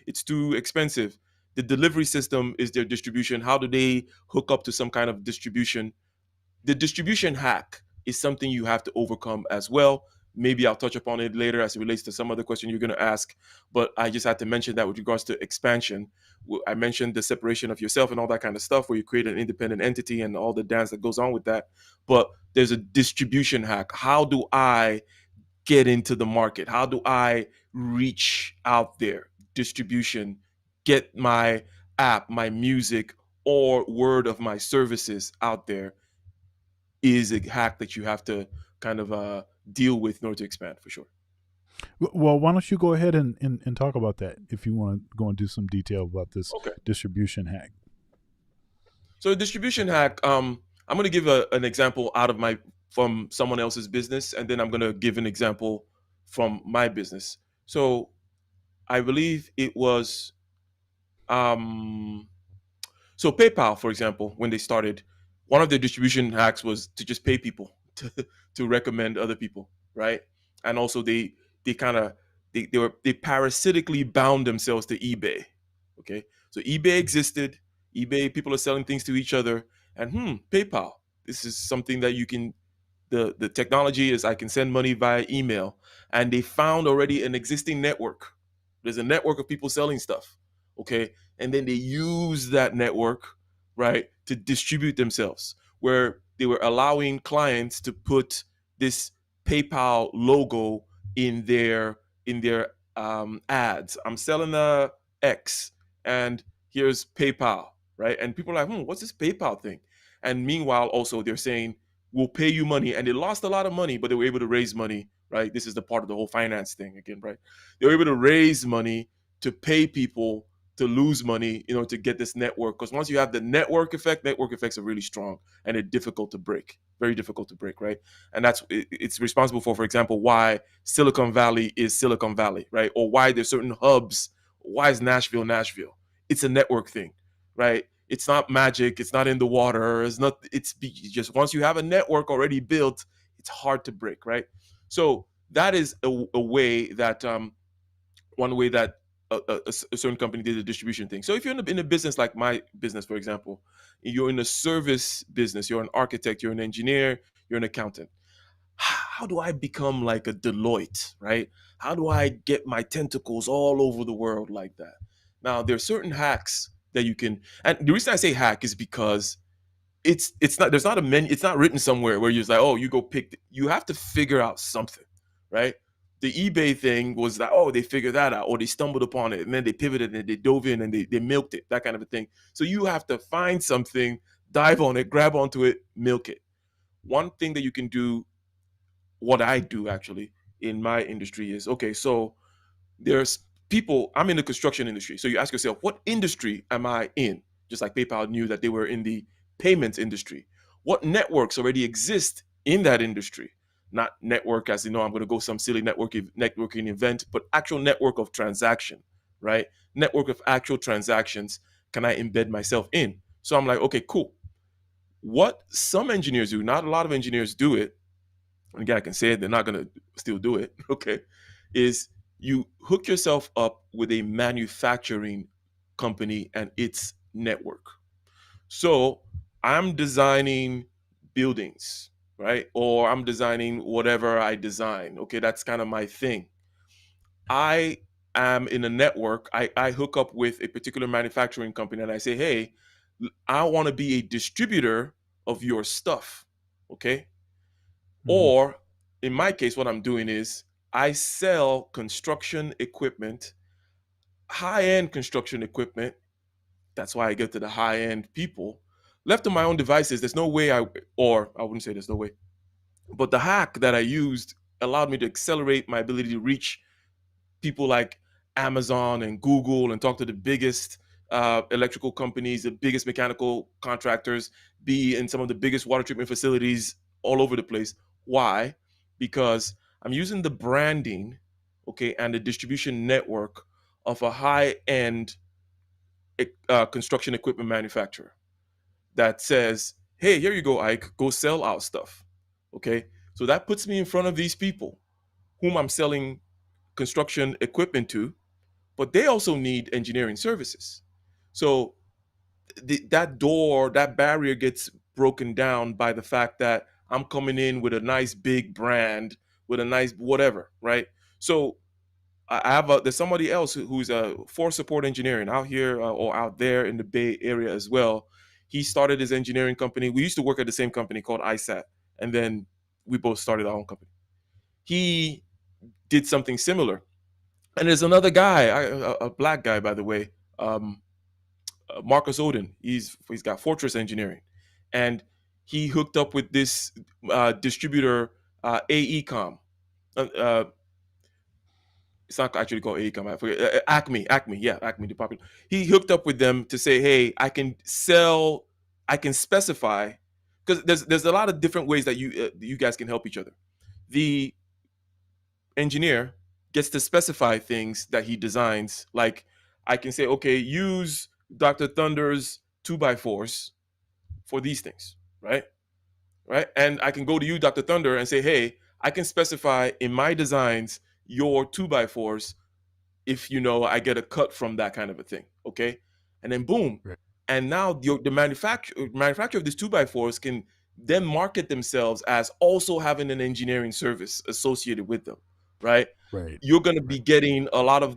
it's too expensive. The delivery system is their distribution. How do they hook up to some kind of distribution? The distribution hack is something you have to overcome as well. Maybe I'll touch upon it later as it relates to some other question you're going to ask. But I just had to mention that with regards to expansion. I mentioned the separation of yourself and all that kind of stuff, where you create an independent entity and all the dance that goes on with that. But there's a distribution hack. How do I get into the market? How do I reach out there? Distribution, get my app, my music, or word of my services out there is a hack that you have to kind of deal with in order to expand, for sure. Well, why don't you go ahead and talk about that if you want to go into some detail about this Okay. distribution hack. So, a distribution hack. I'm going to give an example from someone else's business, and then I'm going to give an example from my business. So, I believe it was um, So PayPal, for example, when they started, one of their distribution hacks was to just pay people to recommend other people, right? And also they kind of they parasitically bound themselves to eBay. Okay, so eBay existed. eBay, people are selling things to each other, and PayPal. This is something that you can. The technology is I can send money via email, and they found already an existing network. There's a network of people selling stuff, okay, and then they use that network, right, to distribute themselves, where they were allowing clients to put this PayPal logo in their ads. I'm selling a X, and here's PayPal, right? And people are like, what's this PayPal thing? And meanwhile, also they're saying we'll pay you money, and they lost a lot of money, but they were able to raise money, right? This is the part of the whole finance thing again, right? They were able to raise money to pay people to lose money, to get this network. Because once you have the network effects are really strong and they're difficult to break, very difficult to break, right? And it's responsible for example, why Silicon Valley is Silicon Valley, right? Or why there's certain hubs. Why is Nashville Nashville? It's a network thing, right? It's not magic. It's not in the water. It's not. It's just once you have a network already built, it's hard to break, right? So That is a way that one way that a certain company did a distribution thing. So if you're in a business like my business, for example, you're in a service business, you're an architect, you're an engineer, you're an accountant. How do I become like a Deloitte, right? How do I get my tentacles all over the world like that? Now, there are certain hacks that you can, and the reason I say hack is because it's not, there's not a menu, it's not written somewhere where you're just like, oh, you go pick you have to figure out something, right? The eBay thing was that, oh, they figured that out, or they stumbled upon it and then they pivoted and they dove in and they milked it, that kind of a thing. So you have to find something, dive on it, grab onto it, milk it. One thing that you can do, what I do actually in my industry is, okay, so there's people, I'm in the construction industry. So you ask yourself, what industry am I in? Just like PayPal knew that they were in the payments industry. What networks already exist in that industry? Not network as you know, I'm going to go some silly networking event, but actual network of transaction, right? Network of actual transactions can I embed myself in? So I'm like, okay, cool. What some engineers do, not a lot of engineers do it, and again, I can say it, they're not going to still do it, okay, is you hook yourself up with a manufacturing company and its network. So I'm designing buildings, right? Or I'm designing whatever I design. Okay, that's kind of my thing. I am in a network. I hook up with a particular manufacturing company and I say, hey, I want to be a distributor of your stuff. Okay. Mm-hmm. Or in my case, what I'm doing is I sell construction equipment, high end construction equipment. That's why I get to the high end people. Left to my own devices, there's no way or I wouldn't say there's no way, but the hack that I used allowed me to accelerate my ability to reach people like Amazon and Google and talk to the biggest electrical companies, the biggest mechanical contractors, be in some of the biggest water treatment facilities all over the place. Why? Because I'm using the branding, okay, and the distribution network of a high end construction equipment manufacturer that says, hey, here you go, Ike, go sell our stuff. Okay. So that puts me in front of these people whom I'm selling construction equipment to, but they also need engineering services. So that barrier gets broken down by the fact that I'm coming in with a nice big brand, with a nice whatever, right? So I have there's somebody else who's for support engineering out here or out there in the Bay Area as well. He started his engineering company. We used to work at the same company called ISAT, and then we both started our own company. He did something similar. And there's another guy, a black guy, by the way, um, Marcus Odin. He's got Fortress Engineering, and he hooked up with this distributor, AECom. Uh, uh, it's not actually called AECom. I forget. Acme, yeah, Acme, the popular. He hooked up with them to say, hey, I can specify, because there's a lot of different ways that you guys can help each other. The engineer gets to specify things that he designs. Like I can say, okay, use Dr. Thunder's 2x4s for these things, right? Right. And I can go to you, Dr. Thunder, and say, hey, I can specify in my designs your 2x4s if I get a cut from that kind of a thing. Okay. And then boom. Right. And now the manufacturer of these 2x4s can then market themselves as also having an engineering service associated with them. Right. Right. You're going to Right. be getting a lot of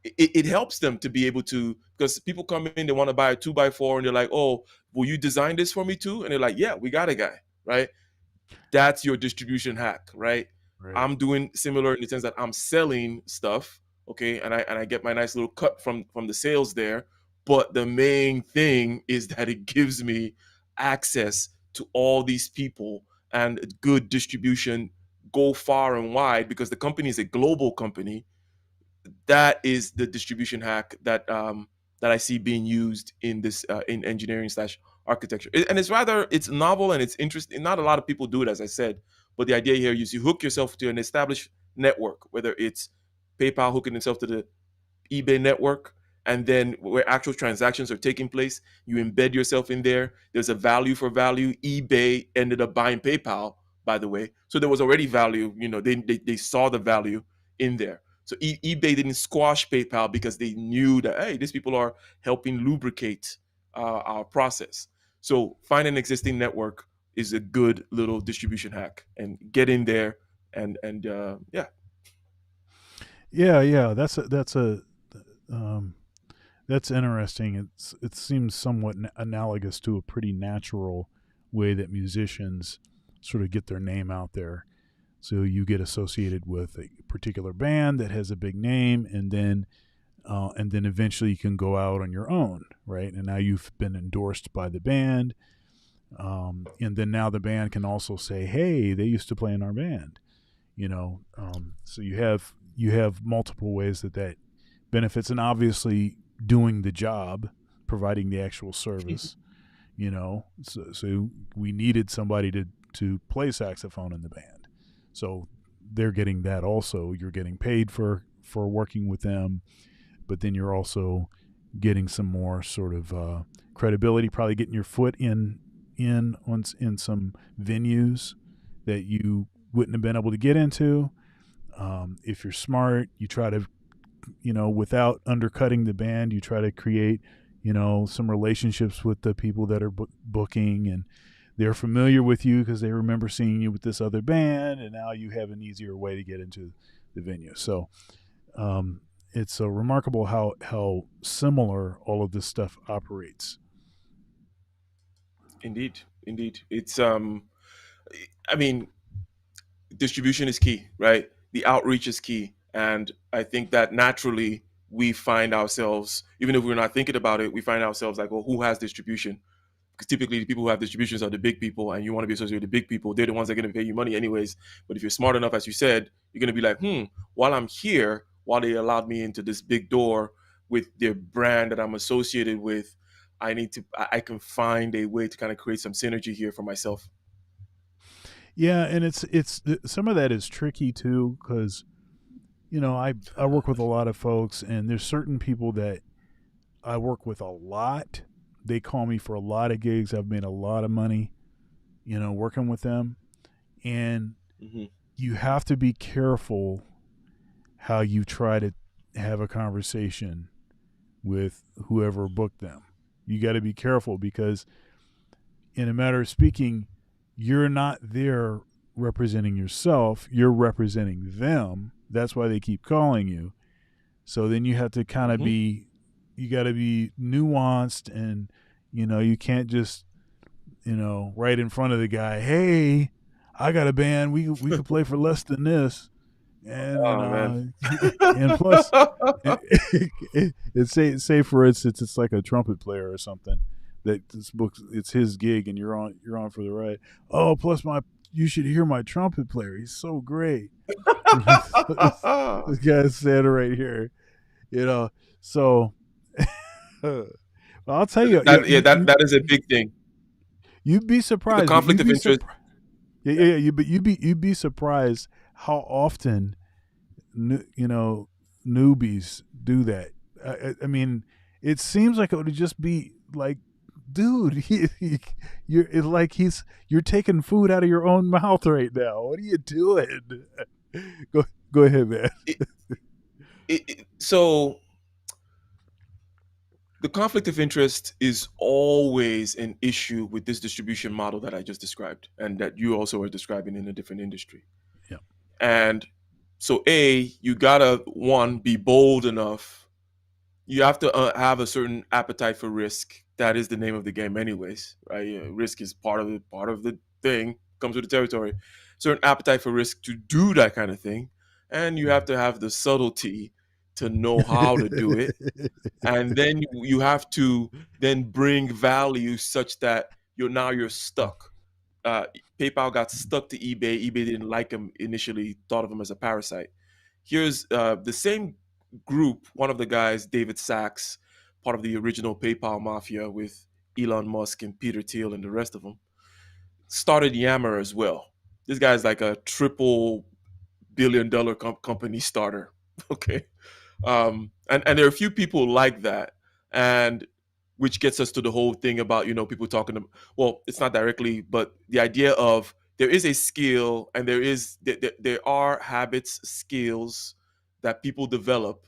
it helps them to be able to, because people come in, they want to buy a 2x4 and they're like, oh, will you design this for me too? And they're like, yeah, we got a guy. Right. That's your distribution hack, right? Right. I'm doing similar in the sense that I'm selling stuff, okay, and I get my nice little cut from the sales there. But the main thing is that it gives me access to all these people and good distribution, go far and wide because the company is a global company. That is the distribution hack that I see being used in this in engineering slash architecture. And it's novel and it's interesting. Not a lot of people do it, as I said. But the idea here is you hook yourself to an established network, whether it's PayPal hooking itself to the eBay network, and then where actual transactions are taking place, you embed yourself in there. There's a value for value. eBay ended up buying PayPal, by the way. So there was already value. They saw the value in there. So eBay didn't squash PayPal because they knew that, hey, these people are helping lubricate our process. So find an existing network is a good little distribution hack, and get in there, and yeah. Yeah, yeah, um, that's interesting. It seems somewhat analogous to a pretty natural way that musicians sort of get their name out there. So you get associated with a particular band that has a big name, and then eventually you can go out on your own, right? And now you've been endorsed by the band, and then now the band can also say, "Hey, they used to play in our band," So you have multiple ways that benefits, and obviously doing the job, providing the actual service. So we needed somebody to play saxophone in the band, so they're getting that also. You're getting paid for working with them, but then you're also getting some more sort of credibility, probably getting your foot in some venues that you wouldn't have been able to get into. If you're smart, you try to, without undercutting the band, you try to create, some relationships with the people that are booking, and they're familiar with you because they remember seeing you with this other band, and now you have an easier way to get into the venue. So it's remarkable how similar all of this stuff operates. Indeed, indeed. It's I mean, distribution is key, right? The outreach is key. And I think that naturally we find ourselves, even if we're not thinking about it, we find ourselves like, well, who has distribution? Because typically the people who have distributions are the big people, and you want to be associated with the big people. They're the ones that are going to pay you money anyways. But if you're smart enough, as you said, you're going to be like, while I'm here, while they allowed me into this big door with their brand that I'm associated with, I can find a way to kind of create some synergy here for myself. Yeah, and it's some of that is tricky too, because I work with a lot of folks, and there's certain people that I work with a lot. They call me for a lot of gigs. I've made a lot of money, working with them, and Hmm. you have to be careful how you try to have a conversation with whoever booked them. You got to be careful because, in a matter of speaking, you're not there representing yourself, you're representing them. That's why they keep calling you. So then you have to kind of Hmm. you got to be nuanced, and you can't just, right in front of the guy, "Hey, I got a band. We could play for less than this." And Oh man. and plus, say for instance, it's like a trumpet player or something that this book, it's his gig, and you're on for the ride. Oh, plus you should hear my trumpet player. He's so great. this guy's standing right here, you know. So I'll tell you, That, yeah, that is a big thing. you'd be The surprised, but conflict you'd of be interest. surprised. Yeah, but you'd be surprised how often newbies do that. I mean, it seems like it would just be like, dude, it's like you're taking food out of your own mouth right now. What are you doing? go go ahead, man. It, so the conflict of interest is always an issue with this distribution model that I just described, and that you also are describing in a different industry. Yeah. And so, you gotta one be bold enough. You have to have a certain appetite for risk. That is the name of the game, anyways, right? Risk is part of the thing. Comes with the territory. Certain appetite for risk to do that kind of thing, and you have to have the subtlety to know how to do it, and then you have to then bring value such that you're stuck. uh, PayPal got stuck to eBay. eBay didn't like him initially, thought of him as a parasite. Here's the same group, one of the guys, David Sachs, part of the original PayPal mafia with Elon Musk and Peter Thiel and the rest of them, started Yammer as well. This guy's like a triple billion-dollar company starter. Okay. And there are a few people like that, and which gets us to the whole thing about people talking to, well, it's not directly, but the idea of there is a skill, and there are habits, skills that people develop.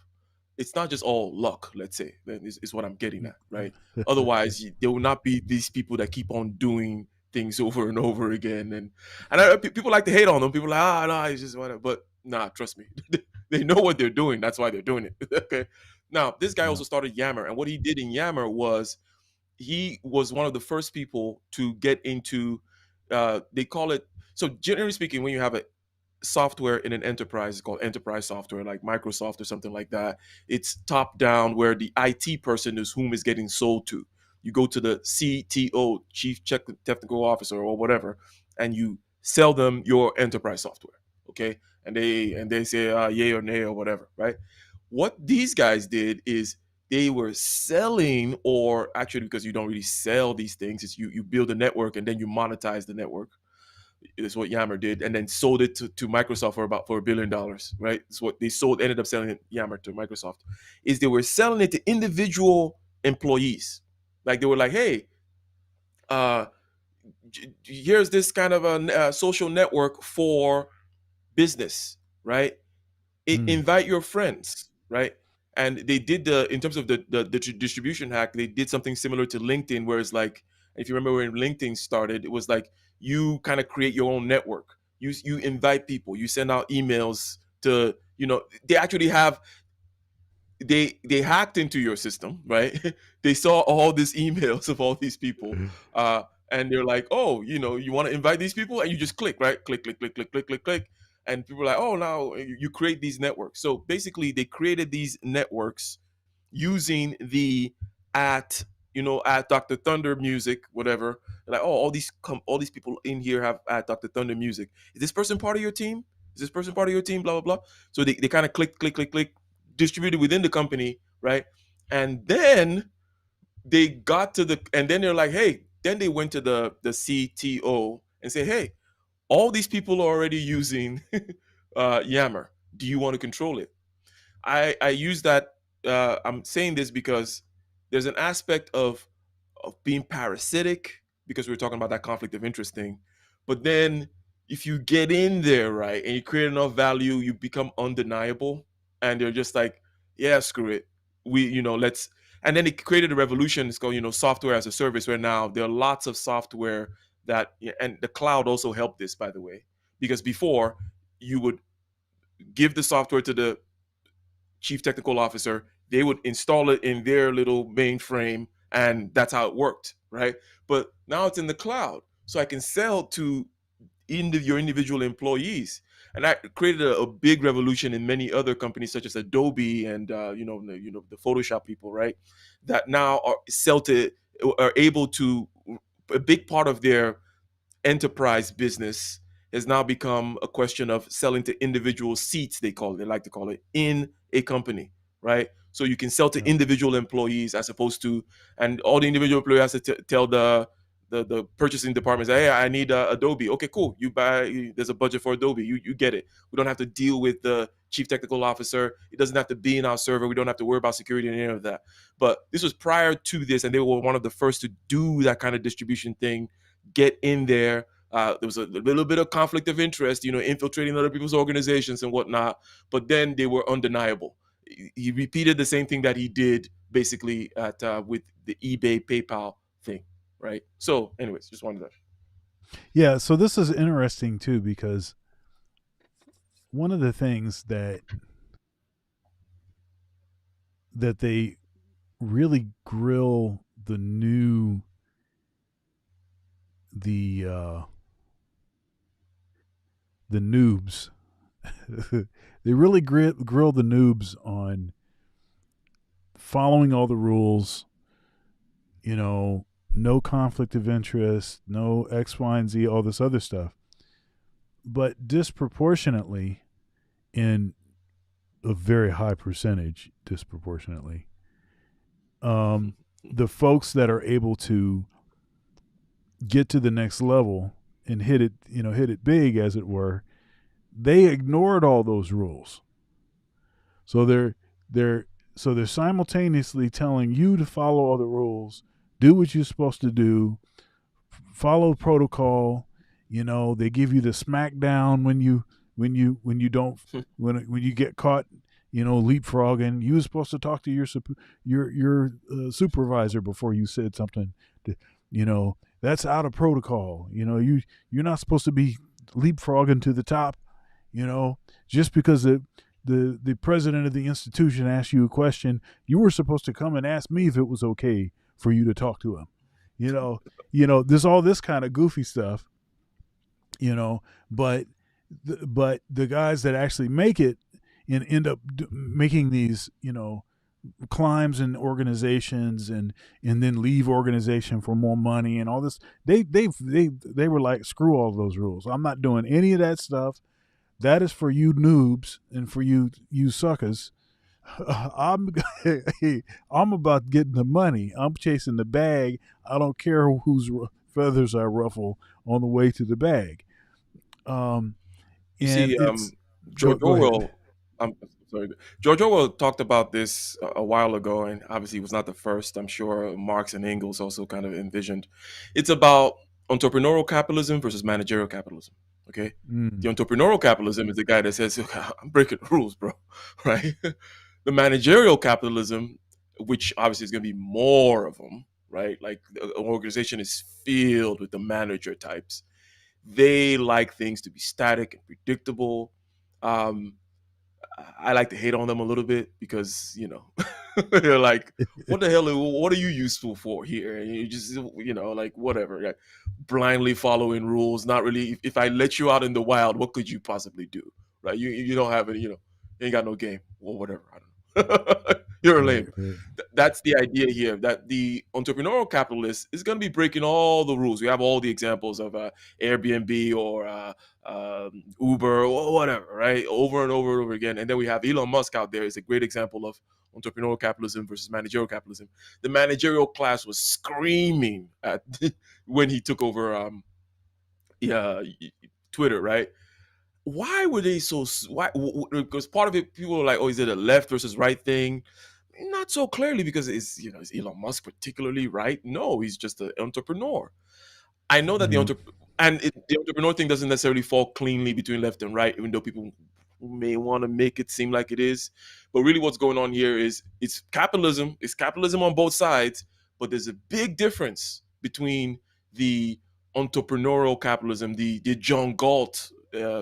It's not just all luck, let's say, is what I'm getting at, right? Otherwise, there will not be these people that keep on doing things over and over again. People like to hate on them. People are like, ah, no, it's just whatever. But nah, trust me, they know what they're doing. That's why they're doing it. Okay. Now, this guy Yeah. also started Yammer, and what he did in Yammer was he was one of the first people to get into. They call it, so generally speaking, when you have a software in an enterprise, it's called enterprise software, like Microsoft or something like that. It's top down, where the IT person is whom is getting sold to. You go to the CTO, chief technical officer, or whatever, and you sell them your enterprise software. Okay, and they say yay or nay or whatever, right? What these guys did is they were selling, or actually, because you don't really sell these things, it's you build a network and then you monetize the network. Is what Yammer did, and then sold it to Microsoft for $1 billion, right? It's what they sold, ended up selling Yammer to Microsoft. Is they were selling it to individual employees. Like they were like, hey, uh, here's this kind of a social network for business, right? Mm. Invite your friends, right? And they did in terms of the distribution hack, they did something similar to LinkedIn, where it's like, if you remember when LinkedIn started, it was like you kind of create your own network. You invite people, you send out emails to, they actually have, they hacked into your system, right? They saw all these emails of all these people, uh, and they're like, oh, you want to invite these people, and you just click, right? Click, click, click, click, click, click, click, and people are like, oh, now you create these networks. So basically, they created these networks using the at at Dr. Thunder music, whatever. Like, oh, all these people in here have at Dr. Thunder music. Is this person part of your team? Is this person part of your team? Blah blah blah. So they kind of click, click, click, click, distributed within the company, right? And then and then they're like, hey, then they went to the CTO and say, hey, all these people are already using Yammer. Do you want to control it? I use that. I'm saying this because there's an aspect of being parasitic, because we were talking about that conflict of interest thing. But then if you get in there, right, and you create enough value, you become undeniable, and they're just like, yeah, screw it. Let's. And then it created a revolution. It's called, software as a service, where now there are lots of software that, and the cloud also helped this, by the way, because before you would give the software to the chief technical officer, they would install it in their little mainframe, and that's how it worked, right? But now it's in the cloud, so I can sell to your individual employees, and that created a big revolution in many other companies, such as Adobe and the Photoshop people, right? That now are able to, a big part of their enterprise business has now become a question of selling to individual seats, they like to call it, in a company, right? So you can sell to Yeah. individual employees, as opposed to, and all the individual employee has to tell the purchasing department, say, hey, I need Adobe. Okay, cool. You buy, there's a budget for Adobe. You get it. We don't have to deal with the chief technical officer. It doesn't have to be in our server. We don't have to worry about security and any of that. But this was prior to this, and they were one of the first to do that kind of distribution thing, get in there. There was a little bit of conflict of interest, infiltrating other people's organizations and whatnot, but then they were undeniable. He repeated the same thing that he did basically with the eBay PayPal thing, right? So, anyways, just wanted to. Yeah. So this is interesting too, because one of the things that they really grill the the noobs. They really grill the noobs on following all the rules, no conflict of interest, no X, Y, and Z, all this other stuff. But disproportionately, in a very high percentage, disproportionately, the folks that are able to get to the next level and hit it big, as it were, they ignored all those rules. So they're simultaneously telling you to follow all the rules, do what you're supposed to do, follow protocol, They give you the smackdown when you don't when you get caught, leapfrogging. You were supposed to talk to your supervisor before you said something. To, that's out of protocol. You're not supposed to be leapfrogging to the top. Just because the president of the institution asked you a question, you were supposed to come and ask me if it was okay for you to talk to him. There's all this kind of goofy stuff, but the guys that actually make it and end up making these, climbs in organizations and then leave organization for more money and all this, they were like, screw all those rules. I'm not doing any of that stuff. That is for you noobs and for you suckers. I'm I'm about getting the money. I'm chasing the bag. I don't care whose feathers I ruffle on the way to the bag. Um, You and see, it's George go ahead. Orwell. I'm sorry. George Orwell talked about this a while ago, and obviously he was not the first. I'm sure Marx and Engels also kind of envisioned. It's about entrepreneurial capitalism versus managerial capitalism. Okay, the Mm. entrepreneurial capitalism is the guy that says, "I'm breaking the rules, bro." Right? The managerial capitalism, which obviously is going to be more of them, right? Like an organization is filled with the manager types. They like things to be static and predictable. Um, I like to hate on them a little bit because they're like, what the hell? What are you useful for here? And you just like whatever, like blindly following rules. Not really. If I let you out in the wild, what could you possibly do? Right? You don't have any. You ain't got no game or whatever. I don't know. You're Right, lame. right. That's the idea here. That the entrepreneurial capitalist is going to be breaking all the rules. We have all the examples of Airbnb or Uber or whatever, right? Over and over and over again. And then we have Elon Musk out there is a great example of entrepreneurial capitalism versus managerial capitalism. The managerial class was screaming at when he took over yeah, Twitter, right? Why were they so why? Because part of it, people were like, "Oh, is it a left versus right thing?" Not so clearly, because is Elon Musk particularly right? No, he's just an entrepreneur. I know that Yeah. the entrepreneur thing doesn't necessarily fall cleanly between left and right, even though people may want to make it seem like it is. But really, what's going on here is it's capitalism. It's capitalism on both sides, but there's a big difference between the entrepreneurial capitalism, the John Galt,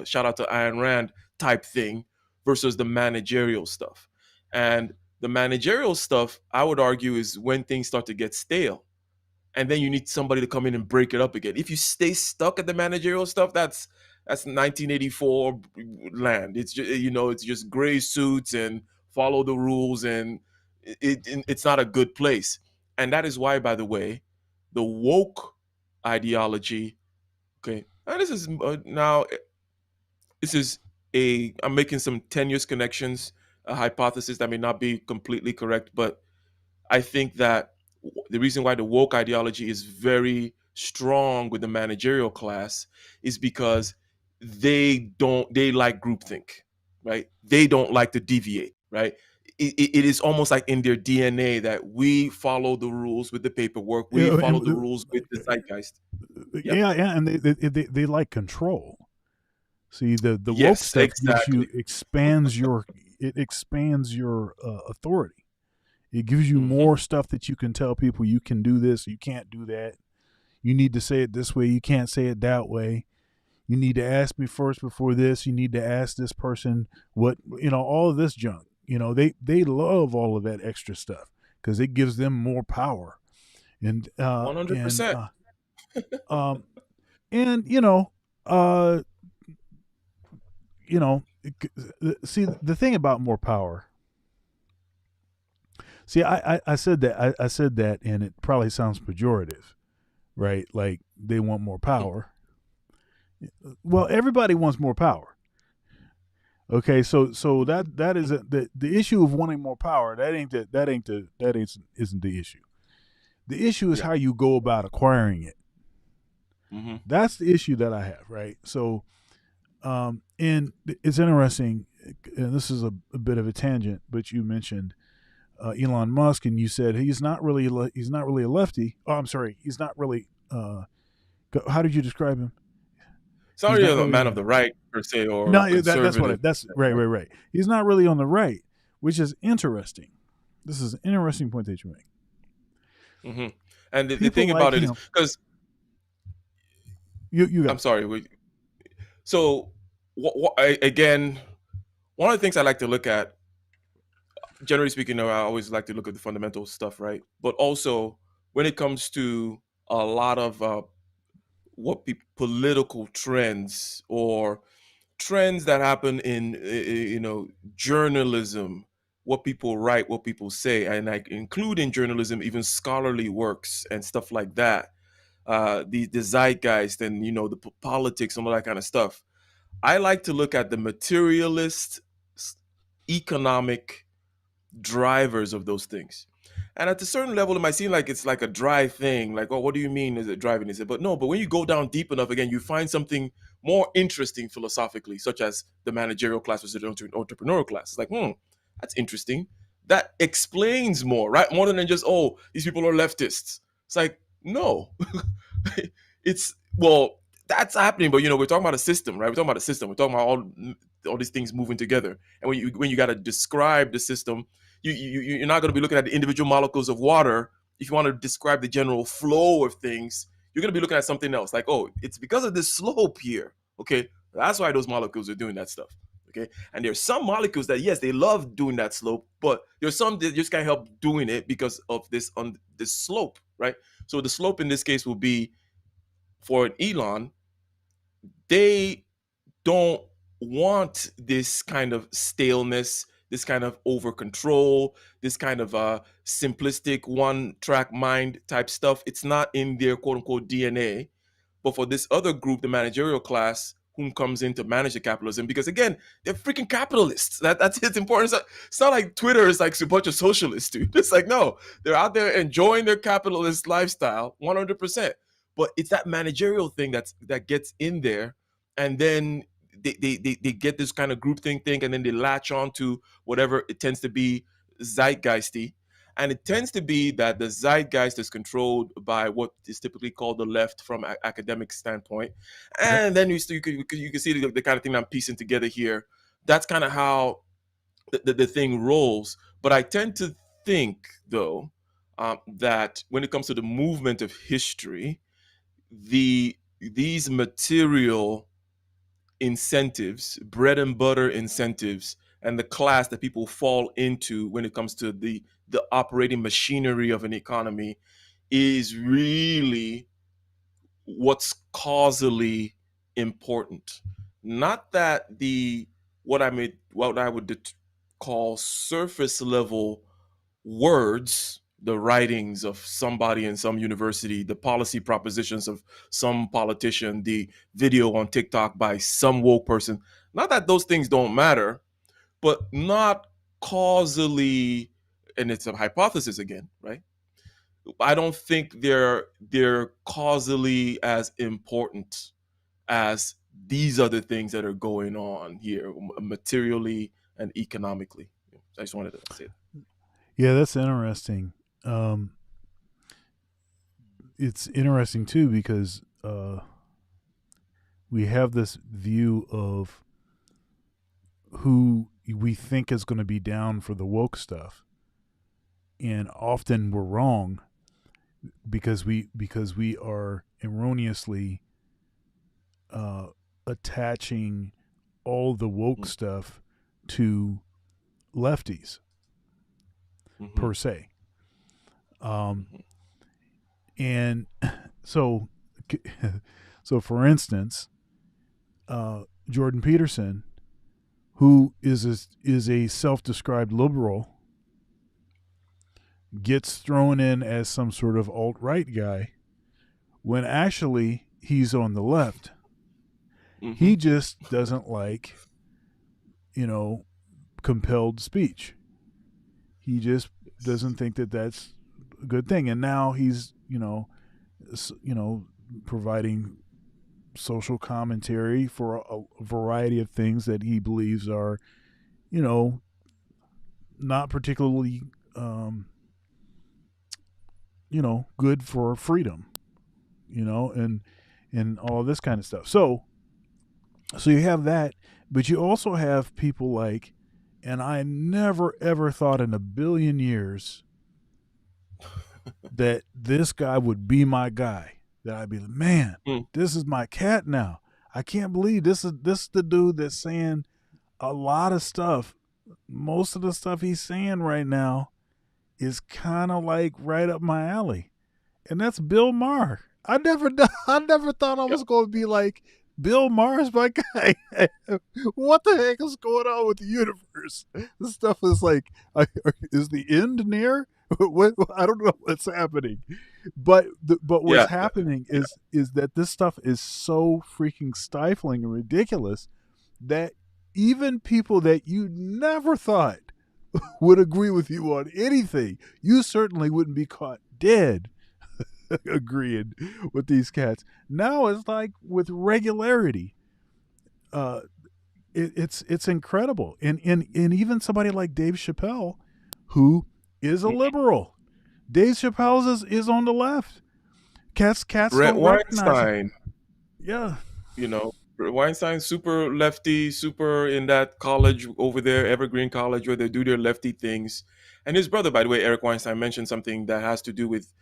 shout out to Ayn Rand type thing, versus the managerial stuff. And the managerial stuff, I would argue, is when things start to get stale, and then you need somebody to come in and break it up again. If you stay stuck at the managerial stuff, that's 1984 land. It's just, it's just gray suits and follow the rules, and it's not a good place. And that is why, by the way, the woke ideology. Okay, and this is a I'm making some tenuous connections, a hypothesis that may not be completely correct, but I think that the reason why the woke ideology is very strong with the managerial class is because they like groupthink, right? They don't like to deviate, right? It is almost like in their DNA that we follow the rules with the paperwork, we Yeah, follow the rules with the zeitgeist. Yep. yeah, yeah, and they like control. See, the woke Yes, stuff exactly. it expands your authority. It gives you Hmm. more stuff that you can tell people. You can do this, you can't do that. You need to say it this way, you can't say it that way. You need to ask me first before this. You need to ask this person what, all of this junk. They love all of that extra stuff because it gives them more power. And uh 100%. and uh um and uh you know see, the thing about more power. See, I said that, I said that, and it probably sounds pejorative, right? Like they want more power. Well, everybody wants more power. Okay, so that is the issue of wanting more power. That isn't the issue. The issue is Yeah. how you go about acquiring it. Hmm. That's the issue that I have, right? So, and it's interesting, and this is a bit of a tangent, but you mentioned Elon Musk, and you said he's not really a lefty. Oh, I'm sorry, he's not really. How did you describe him? It's not He's not really a really man on of the the right per se or no. That's what conservative. that's right, Right? right, right. He's not really on the right, which is interesting. This is an interesting point that you make. Hmm. And the People thing like about it is him. because You got I'm it. sorry. So again, one of the things I like to look at, generally speaking, I always like to look at the fundamental stuff, right? But also when it comes to a lot of political trends or trends that happen in journalism, what people write, what people say, and I include in journalism even scholarly works and stuff like that. The zeitgeist and the politics and all that kind of stuff. I like to look at the materialist economic drivers of those things. And at a certain level, it might seem like it's like a dry thing. Like, oh, what do you mean is it driving? Is it? But no, but when you go down deep enough, again, you find something more interesting philosophically, such as the managerial class versus the entrepreneurial class. It's like, that's interesting. That explains more, right? More than just, oh, these people are leftists. It's like, no. It's, well, that's happening, but we're talking about a system, right? We're talking about a system. We're talking about all these things moving together. And when you got to describe the system, you're not going to be looking at the individual molecules of water. If you want to describe the general flow of things, you're going to be looking at something else. Like, oh, it's because of this slope here. Okay, that's why those molecules are doing that stuff. Okay, and there's some molecules that yes, they love doing that slope, but there's some that just can't help doing it because of this slope, right? So the slope in this case will be for an Elon. They don't want this kind of staleness, this kind of over control, this kind of simplistic one track mind type stuff. It's not in their quote unquote DNA. But for this other group, the managerial class, whom comes in to manage the capitalism, because again, they're freaking capitalists. That's it's important. It's not like Twitter is like a bunch of socialists, dude. It's like, no, they're out there enjoying their capitalist lifestyle 100%. But it's that managerial thing that gets in there, and then they get this kind of group thing, and then they latch on to whatever it tends to be zeitgeisty. And it tends to be that the zeitgeist is controlled by what is typically called the left from an academic standpoint. Yep. And then you can see the kind of thing I'm piecing together here. That's kind of how the thing rolls. But I tend to think, though, that when it comes to the movement of history, these material incentives, bread and butter incentives, and the class that people fall into when it comes to the operating machinery of an economy is really what's causally important. Not that the what I would call surface level words, the writings of somebody in some university, the policy propositions of some politician, the video on TikTok by some woke person. Not that those things don't matter, but not causally, and it's a hypothesis again, right? I don't think they're causally as important as these other things that are going on here materially and economically. I just wanted to say that. Yeah, that's interesting. Um, it's interesting too because we have this view of who we think is going to be down for the woke stuff, and often we're wrong because we are erroneously attaching all the woke stuff to lefties Mm-hmm. per se. And so, so for instance, Jordan Peterson, who is a self-described liberal, gets thrown in as some sort of alt-right guy when actually he's on the left. Mm-hmm. He just doesn't like, compelled speech. He just doesn't think that that's a good thing. And now he's, providing social commentary for a variety of things that he believes are, not particularly, good for freedom, and all this kind of stuff. So So you have that, but you also have people like, and I never ever thought in a billion years that this guy would be my guy. That I'd be like, man, Mm. this is my cat now. I can't believe this is the dude that's saying a lot of stuff. Most of the stuff he's saying right now is kind of like right up my alley, and that's Bill Maher. I never thought I Yeah. was going to be like Bill Maher's my guy. What the heck is going on with the universe? This stuff is like, is the end near? What, I don't know what's happening, but what's Yeah. happening Yeah. is that this stuff is so freaking stifling and ridiculous that even people that you never thought would agree with you on anything, you certainly wouldn't be caught dead agreeing with these cats. Now it's like with regularity. Uh, it's incredible, and even somebody like Dave Chappelle, who is a liberal. Dave Chappelle is on the left. Cats Brett don't recognize him. Weinstein, Yeah. you know, Brett Weinstein, super lefty, super in that college over there, Evergreen College, where they do their lefty things. And his brother, by the way, Eric Weinstein, mentioned something that has to do with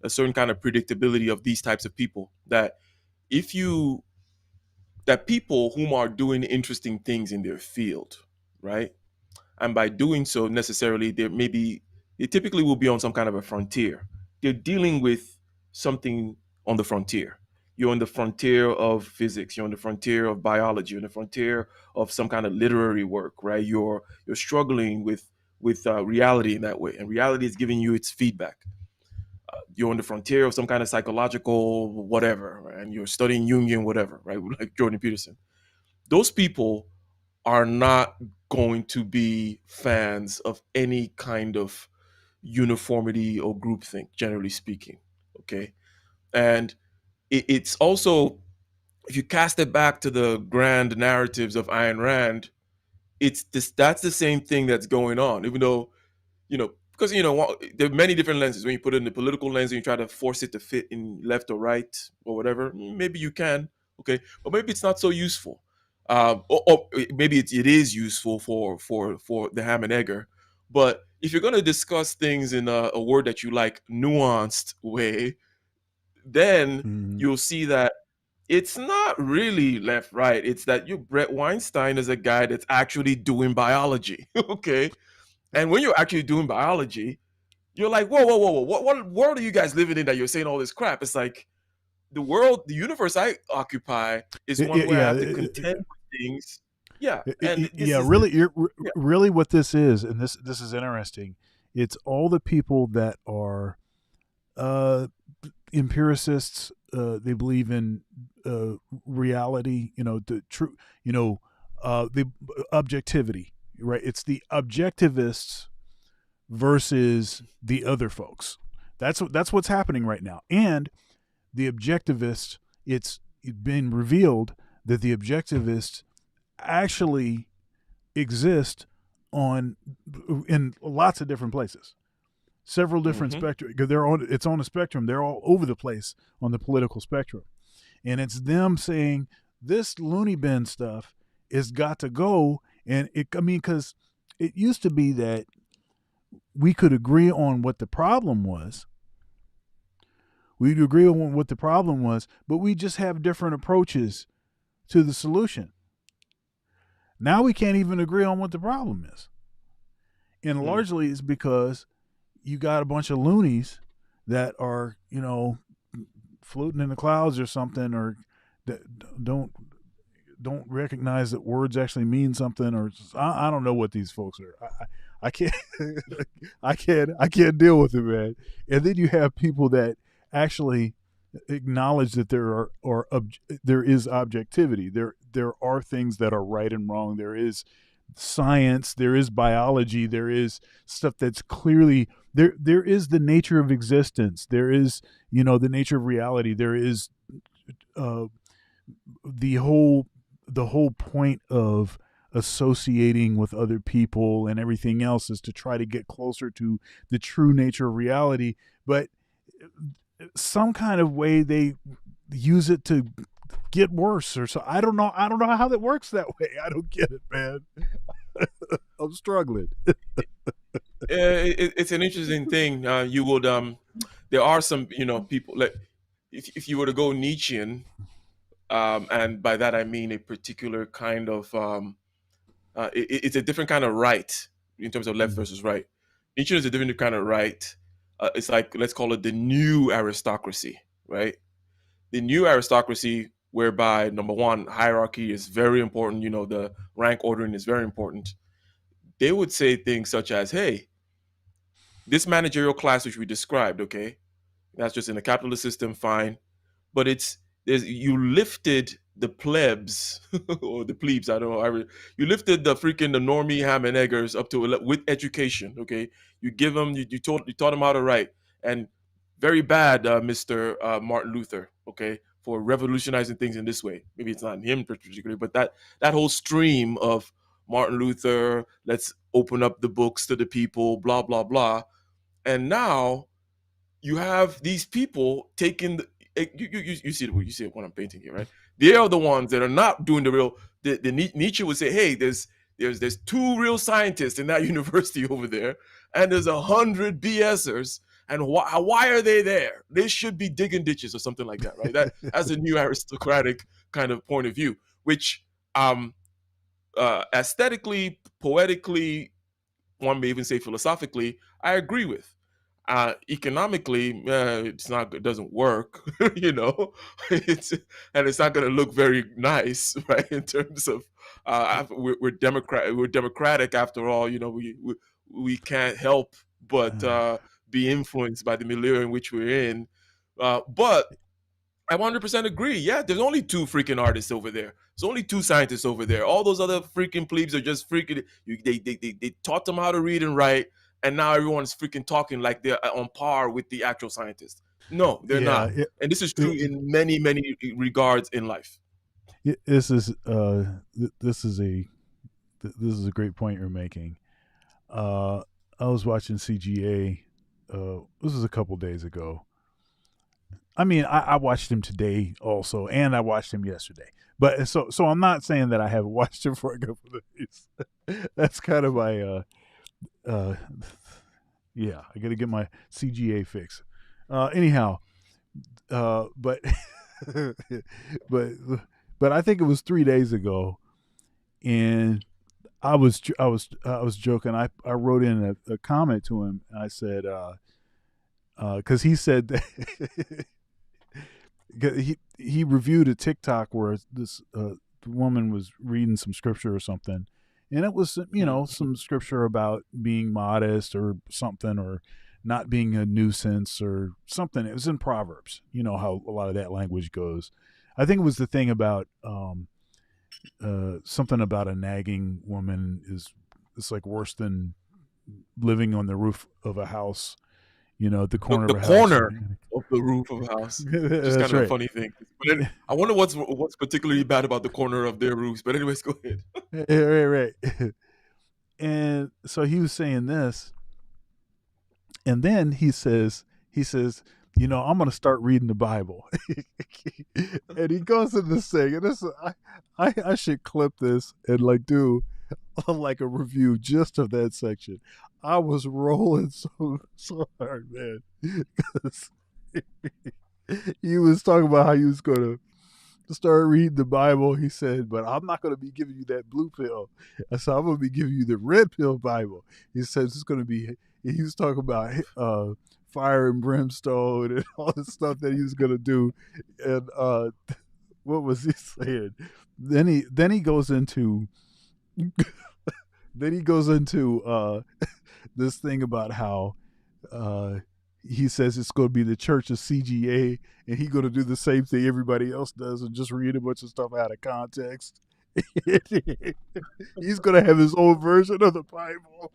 a certain kind of predictability of these types of people. That if you that people whom are doing interesting things in their field, right? And by doing so, necessarily, they typically will be on some kind of a frontier. They're dealing with something on the frontier. You're on the frontier of physics. You're on the frontier of biology. You're on the frontier of some kind of literary work, right? You're struggling with reality in that way, and reality is giving you its feedback. You're on the frontier of some kind of psychological whatever, right? And you're studying Jungian whatever, right? Like Jordan Peterson. Those people are not going to be fans of any kind of uniformity or groupthink, generally speaking. Okay. And it's also, if you cast it back to the grand narratives of Ayn Rand, it's this that's the same thing that's going on, even though, because there are many different lenses. When you put it in the political lens and you try to force it to fit in left or right or whatever, maybe you can, okay, but maybe it's not so useful. Or maybe it is useful for the ham and egger. But if you're going to discuss things in a word that you like, nuanced way, then Mm-hmm. you'll see that it's not really left right. It's that Brett Weinstein is a guy that's actually doing biology. Okay. And when you're actually doing biology, you're like, whoa, whoa, whoa, whoa, what world are you guys living in that you're saying all this crap? It's like the universe I occupy is one where I Yeah. have to contend with things. Yeah, and this Yeah, is really, yeah. really, what this is, and this is interesting. It's all the people that are uh, empiricists. They believe in reality. The true. The objectivity. Right. It's the objectivists versus the other folks. That's what's happening right now. And the objectivists. It's been revealed that the objectivists actually exist on in lots of different places, several different Mm-hmm. spectrum. It's on a spectrum. They're all over the place on the political spectrum, and it's them saying this loony bin stuff has got to go. And because it used to be that we could agree on what the problem was. We'd agree on what the problem was, but we just have different approaches to the solution. Now we can't even agree on what the problem is. And Mm. largely it's because you got a bunch of loonies that are, floating in the clouds or something, or that don't recognize that words actually mean something, or I don't know what these folks are. I can't I can't deal with it, man. And then you have people that actually acknowledge that there is objectivity. There are things that are right and wrong. There is science, there is biology, there is stuff that's clearly there is the nature of existence. There is, the nature of reality. There is uh the whole point of associating with other people and everything else is to try to get closer to the true nature of reality. But some kind of way they use it to get worse or so. I don't know. I don't know how that works that way. I don't get it, man. I'm struggling. It's an interesting thing. You would there are some people like if you were to go Nietzschean, and by that I mean a particular kind of it's a different kind of right in terms of left Mm, versus right. Nietzsche is a different kind of right. It's like, let's call it the new aristocracy, right? The new aristocracy, whereby number one, hierarchy is very important. The rank ordering is very important. They would say things such as, "Hey, this managerial class which we described, okay, that's just in a capitalist system, fine. But you lifted the plebs or the plebes, I don't know. You lifted the normie ham and eggers up to with education, okay. You give them, you taught them how to write, and very bad, Mr. Martin Luther, okay, for revolutionizing things in this way. Maybe it's not him particularly, but that whole stream of Martin Luther, let's open up the books to the people, blah blah blah, and now you have these people taking you see what I'm painting here, right? They are the ones that are not doing the real. The Nietzsche would say, hey, there's two real scientists in that university over there, and there's 100 BSers, and why are they there? They should be digging ditches or something like that, right? That's a new aristocratic kind of point of view, which aesthetically, poetically, one may even say philosophically, I agree with. Economically, it doesn't work, it's not going to look very nice, right? In terms of we're democratic after all. We can't help but be influenced by the milieu in which we're in. But I 100% agree. Yeah, there's only two freaking artists over there. There's only two scientists over there. All those other freaking plebes are just freaking. They taught them how to read and write, and now everyone's freaking talking like they're on par with the actual scientists. No, they're yeah, not. And this is true in many, many regards in life. this is this is a great point you're making. I was watching CGA. This was a couple days ago. I mean, I watched him today also, and I watched him yesterday. But so I'm not saying that I haven't watched him for a couple of days. That's kind of my uh, yeah. I got to get my CGA fix. Anyhow, but but but I think it was 3 days ago, and I was joking. I wrote in a comment to him. I said because he said that he reviewed a TikTok where this woman was reading some scripture or something, and it was some scripture about being modest or something, or not being a nuisance or something. It was in Proverbs. You know how a lot of that language goes. I think it was the thing about something about a nagging woman it's like worse than living on the roof of a house, at the corner The of a house. corner of the roof of a house, which is That's kind of a right. funny thing. But then, I wonder what's particularly bad about the corner of their roofs. But anyways, go ahead. Right. And so he was saying this, and then he says, I'm going to start reading the Bible. And he goes into this thing, and I should clip this and do like a review just of that section. I was rolling so hard, man, because he was talking about how he was going to start reading the Bible. He said, but I'm not going to be giving you that blue pill. I said, I'm going to be giving you the red pill Bible. He says it's going to be. He was talking about fire and brimstone and all the stuff that he was going to do, and what was he saying? Then he goes into this thing about how he says it's going to be the church of CGA, and he's going to do the same thing everybody else does and just read a bunch of stuff out of context. He's going to have his own version of the Bible.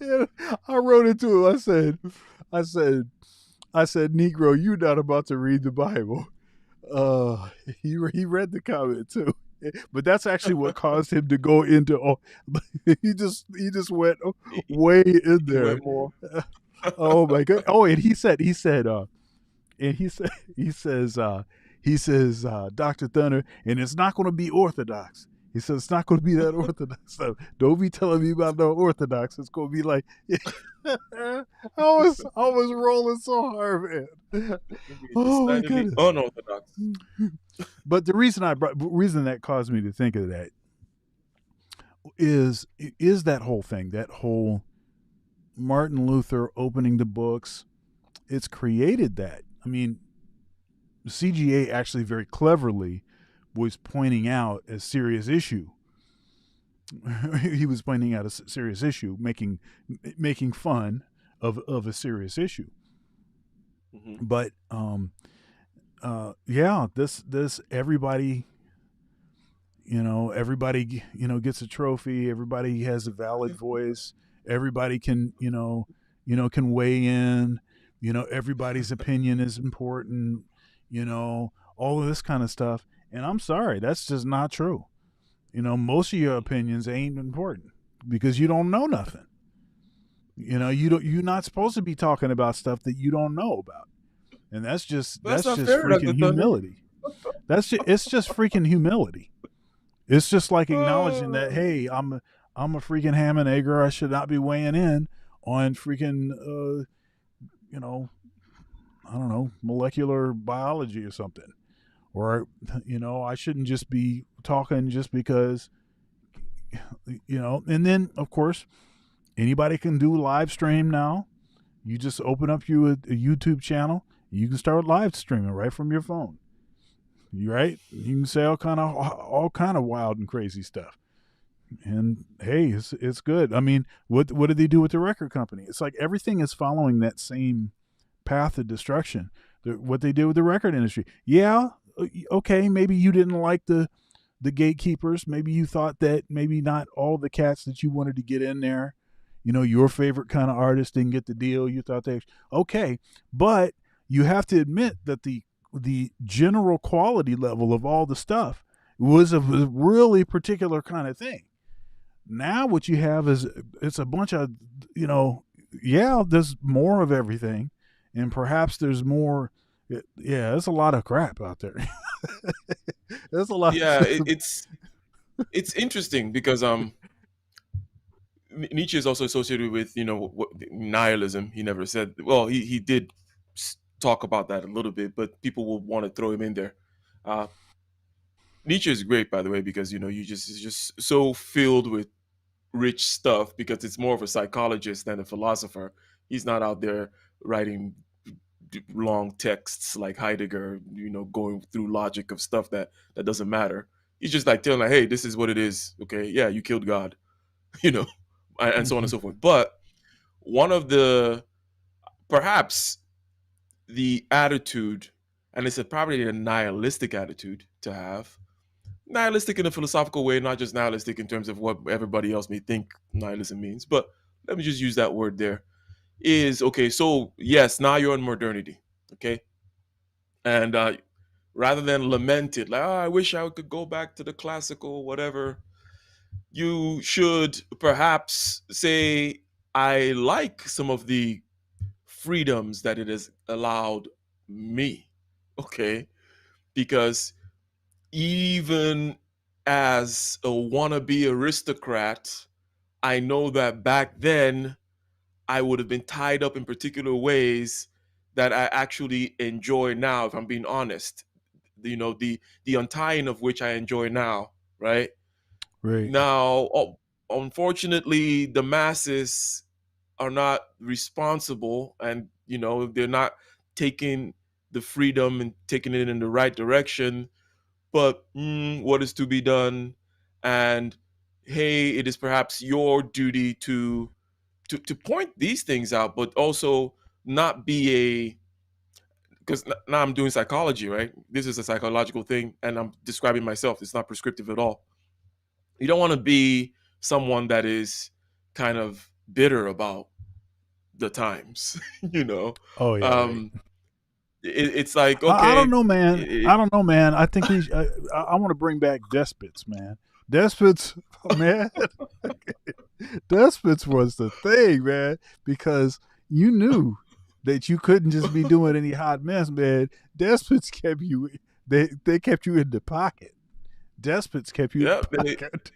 And I wrote it to him. I said, Negro, you're not about to read the Bible. He read the comment too, but that's actually what caused him to go into. He just went way in He there. went more. Oh my god! Oh, and he said, and he says, he says, Dr. Thunder, and it's not going to be orthodox. He says it's not going to be that orthodox stuff. Don't be telling me about no orthodox. It's going to be like, I was rolling so hard, man. Maybe Oh my decidedly goodness. unorthodox. But the reason that caused me to think of that is that whole thing, that whole Martin Luther opening the books. It's created that. I mean, CGA actually very cleverly was pointing out a serious issue. He was pointing out a serious issue, making fun of a serious issue. Hmm. But yeah, this everybody, everybody, gets a trophy. Everybody has a valid voice. Everybody can, can weigh in. Everybody's opinion is important. All of this kind of stuff. And I'm sorry, that's just not true. Most of your opinions ain't important because you don't know nothing. You're not supposed to be talking about stuff that you don't know about. And that's just That's not fair, Dr. freaking Thunder. humility. It's just freaking humility. It's just like acknowledging that, Oh. hey, I'm a freaking ham and egger. I should not be weighing in on freaking you know, I don't know, molecular biology or something. Or, I shouldn't just be talking just because, and then of course anybody can do live stream now. You just open up a YouTube channel. You can start live streaming right from your phone. You right? You can say all kind of wild and crazy stuff. And hey, it's good. I mean, what did they do with the record company? It's like everything is following that same path of destruction. What they did with the record industry. Yeah, okay, maybe you didn't like the gatekeepers. Maybe you thought that maybe not all the cats that you wanted to get in there, your favorite kind of artist didn't get the deal. You thought they okay, but you have to admit that the general quality level of all the stuff was a really particular kind of thing. Now what you have is it's a bunch of yeah, there's more of everything, and perhaps there's more. Yeah, there's a lot of crap out there. There's a lot. Yeah, it's interesting because Nietzsche is also associated with nihilism. He never said, well, he did talk about that a little bit, but people will want to throw him in there. Uh, Nietzsche is great, by the way, because it's just so filled with rich stuff because it's more of a psychologist than a philosopher. He's not out there writing long texts like Heidegger, going through logic of stuff that doesn't matter. He's just like telling, like, hey, this is what it is. Okay, yeah, you killed God, you know, and so on and so forth. But one of the perhaps the attitude, and it's probably a nihilistic attitude to have, nihilistic in a philosophical way, not just nihilistic in terms of what everybody else may think nihilism means, but let me just use that word there, is okay, so yes, now you're in modernity, okay? And rather than lament it, like, oh, I wish I could go back to the classical, whatever, you should perhaps say, I like some of the freedoms that it has allowed me, okay? Because even as a wannabe aristocrat, I know that back then I would have been tied up in particular ways that I actually enjoy now, if I'm being honest. The untying of which I enjoy now, right? Right. Now, unfortunately, the masses are not responsible, and they're not taking the freedom and taking it in the right direction. But what is to be done? And hey, it is perhaps your duty to point these things out, but also not be a, because now I'm doing psychology, right? This is a psychological thing, and I'm describing myself. It's not prescriptive at all. You don't want to be someone that is kind of bitter about the times, you know. Oh yeah, right. Um, it's like, I don't okay, know, man. it, I don't know, man. I think I want to bring back despots, man. Despots, man. Despots was the thing, man, because you knew that you couldn't just be doing any hot mess, man. Despots kept you. They kept you in the pocket. Despots kept you in Yeah, the pocket.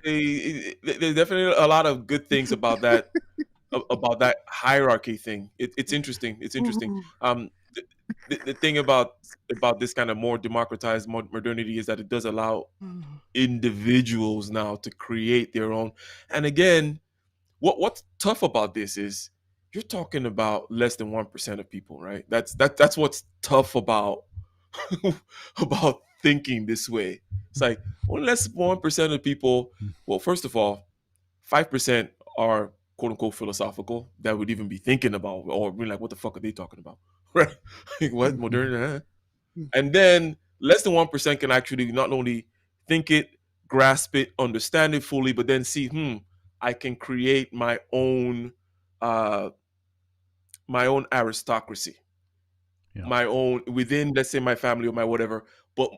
there's definitely a lot of good things about that hierarchy thing. It's interesting. It's interesting. The thing about this kind of more democratized modernity is that it does allow individuals now to create their own. And again, what's tough about this is you're talking about less than 1% of people, right? That's what's tough about about thinking this way. It's like only less than 1% of people. Well, first of all, 5% are quote unquote philosophical that would even be thinking about or being like, what the fuck are they talking about? Right? Like, what modern? And then less than 1% can actually not only think it, grasp it, understand it fully, but then see, I can create uh, my own aristocracy, Yeah. my own within, let's say, my family or my whatever, but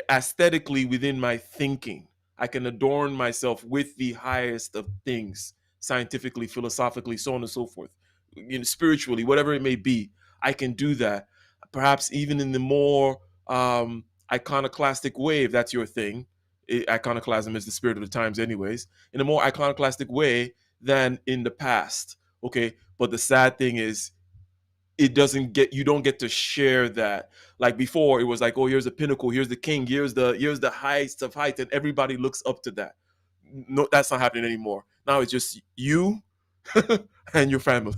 aesthetically within my thinking, I can adorn myself with the highest of things, scientifically, philosophically, so on and so forth, spiritually, whatever it may be. I can do that, perhaps even in the more iconoclastic way, if that's your thing. Iconoclasm is the spirit of the times, anyways. In a more iconoclastic way than in the past. Okay, but the sad thing is you don't get to share that. Like before, it was like, oh, here's the pinnacle, here's the king, here's the highest of height, and everybody looks up to that. No, that's not happening anymore. Now it's just you and your family.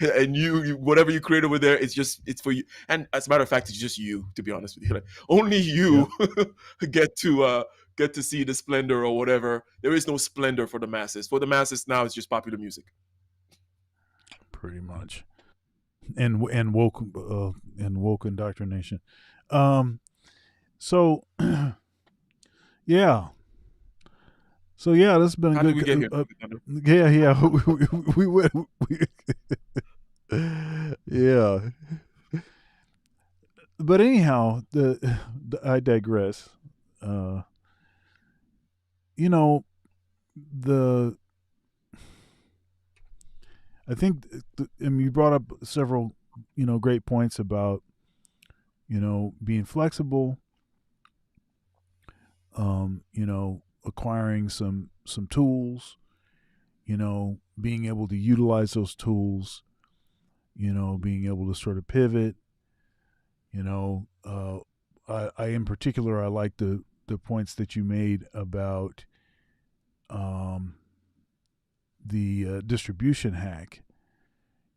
And whatever you create over there, it's for you. And as a matter of fact, it's just you, to be honest with you. Like, only Yeah. you get to see the splendor or whatever. There is no splendor for the masses. For the masses now, it's just popular music. Pretty much. And woke indoctrination. Um. So yeah. So yeah, this has been a How did good. we get here? Yeah, yeah. We went. Yeah. But anyhow, I digress. Uh, you know, the I think you brought up several, great points about, being flexible, acquiring some tools, being able to utilize those tools, being able to sort of pivot, I in particular, I like the points that you made about um, the distribution hack,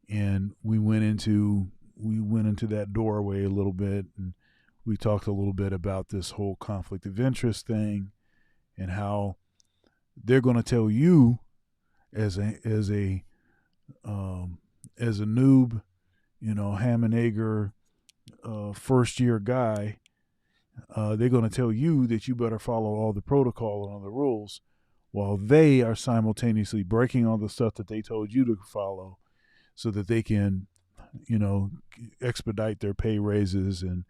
and we went into that doorway a little bit, and we talked a little bit about this whole conflict of interest thing, and how they're going to tell you as a noob, ham and egger, first year guy. They're going to tell you that you better follow all the protocol and all the rules, while they are simultaneously breaking all the stuff that they told you to follow, so that they can, you know, expedite their pay raises and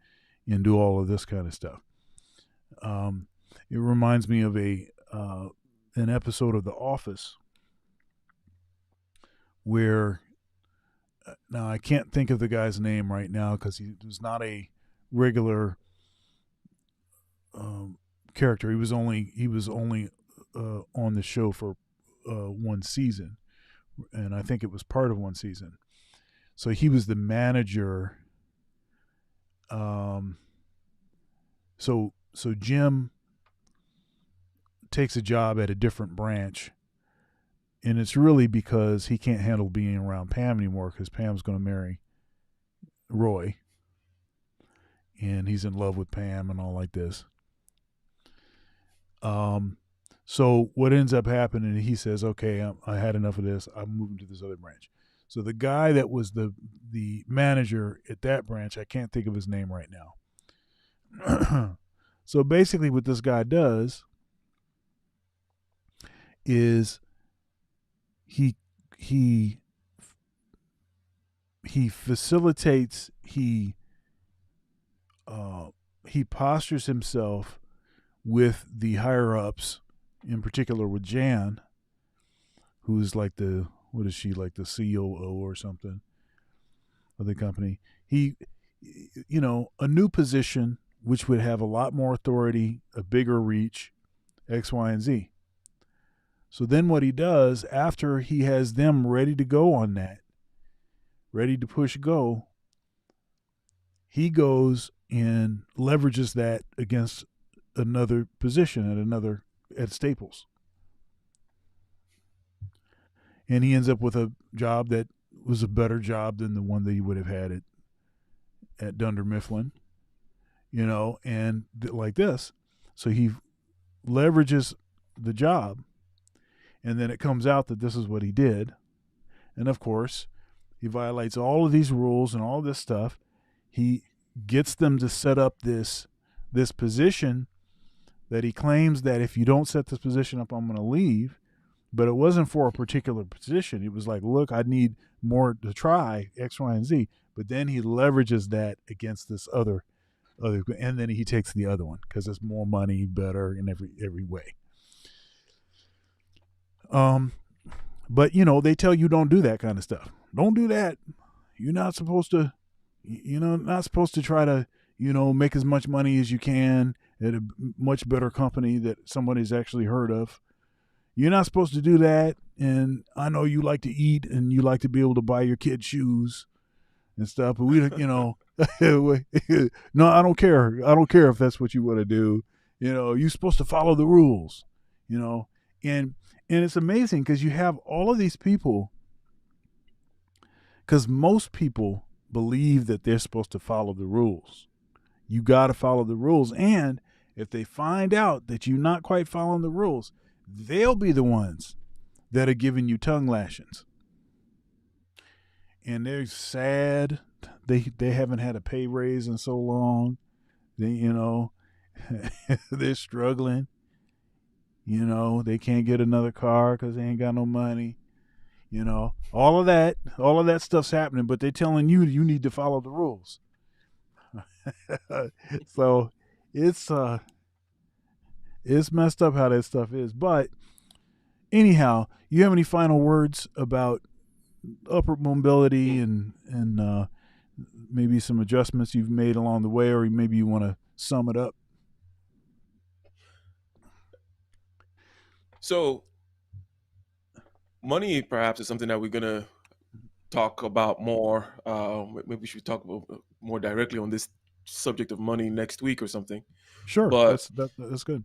do all of this kind of stuff. It reminds me of an episode of The Office where, now I can't think of the guy's name right now because he was not a regular character. He was only on the show for one season, and I think it was part of one season. So he was the manager. So Jim takes a job at a different branch, and it's really because he can't handle being around Pam anymore, because Pam's going to marry Roy, and he's in love with Pam and all like this. So what ends up happening, he says, okay, I had enough of this, I'm moving to this other branch. So the guy that was the manager at that branch, I can't think of his name right now. So basically what this guy does is he facilitates, he postures himself with the higher ups, in particular with Jan, who's like what is she, like the COO or something of the company. a new position which would have a lot more authority, a bigger reach, X, Y, and Z. So then what he does after he has them ready to go on that, ready to push go, he goes and leverages that against another position at Staples. And he ends up with a job that was a better job than the one that he would have had at Dunder Mifflin, and like this. So he leverages the job, and then it comes out that this is what he did. And of course, he violates all of these rules and all this stuff. He gets them to set up this position that he claims that if you don't set this position up, I'm going to leave. But it wasn't for a particular position. It was like, look, I need more to try X, Y, and Z. But then he leverages that against this other, and then he takes the other one because it's more money, better in every way. But they tell you don't do that kind of stuff. Don't do that. You're not supposed to, not supposed to try to, make as much money as you can at a much better company that somebody's actually heard of. You're not supposed to do that. And I know you like to eat and you like to be able to buy your kids shoes and stuff, but we, no, I don't care. I don't care if that's what you want to do. You're supposed to follow the rules, and it's amazing because you have all of these people, because most people believe that they're supposed to follow the rules. You got to follow the rules. And if they find out that you're not quite following the rules, they'll be the ones that are giving you tongue lashings. And they're sad. They haven't had a pay raise in so long. They're struggling. They can't get another car because they ain't got no money. All of that stuff's happening, but they're telling you need to follow the rules. So it's messed up how that stuff is. But anyhow, you have any final words about upward mobility and maybe some adjustments you've made along the way, or maybe you want to sum it up? So money perhaps is something that we're gonna talk about more. Maybe we should talk about more directly on this subject of money next week or something. Sure, But that's good.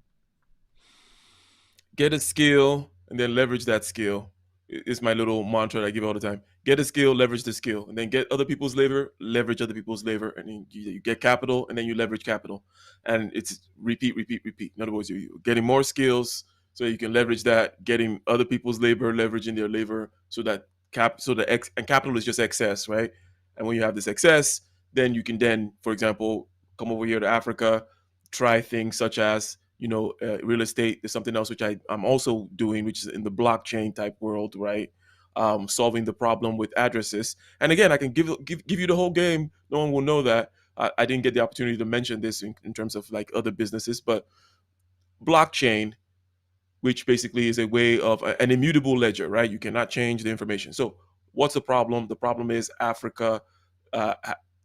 get a skill and then leverage that skill. Is my little mantra that I give all the time. Get a skill, leverage the skill, and then get other people's labor, leverage other people's labor, and then you get capital, and then you leverage capital, and it's repeat, repeat, repeat. In other words, you're getting more skills so you can leverage that, getting other people's labor, leveraging their labor, so that and capital is just excess, right? And when you have this excess, then you can for example, come over here to Africa, try things such as real estate is something else which I'm also doing, which is in the blockchain type world, right? Solving the problem with addresses. And again, I can give you the whole game. No one will know that. I didn't get the opportunity to mention this in terms of like other businesses, but blockchain, which basically is a way of an immutable ledger, right? You cannot change the information. So what's the problem? The problem is Africa uh,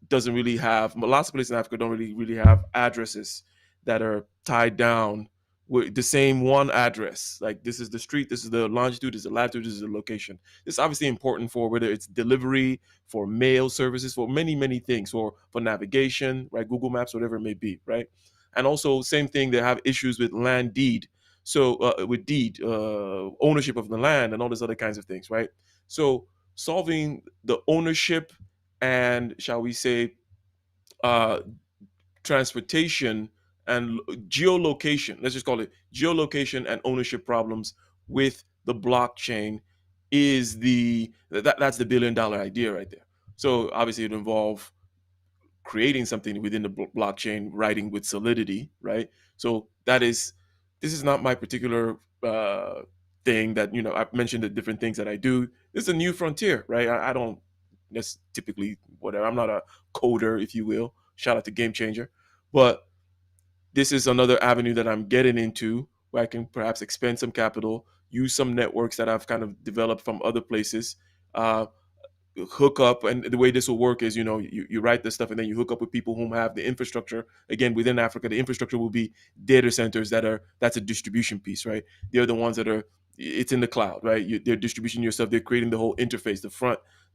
doesn't really have, lots of places in Africa don't really have addresses that are tied down with the same one address. Like this is the street, this is the longitude, this is the latitude, this is the location. This is obviously important for whether it's delivery, for mail services, for many things, for navigation, right? Google Maps, whatever it may be, right? And also same thing, they have issues with land deed. So with deed, ownership of the land and all these other kinds of things, right? So solving the ownership and shall we say uh, transportation and geolocation, let's just call it geolocation and ownership problems with the blockchain is that's the $1 billion idea right there. So obviously it involves creating something within the blockchain, writing with solidity, right? So this is not my particular thing that I've mentioned the different things that I do. This is a new frontier, right? I don't that's typically whatever. I'm not a coder, if you will. Shout out to Game Changer, but this is another avenue that I'm getting into where I can perhaps expend some capital, use some networks that I've kind of developed from other places, uh, hook up. And the way this will work is, you write this stuff and then you hook up with people who have the infrastructure. Again, within Africa, the infrastructure will be data centers that's a distribution piece, right? They're the ones that are, it's in the cloud, right? They're distributing your stuff. They're creating the whole interface. The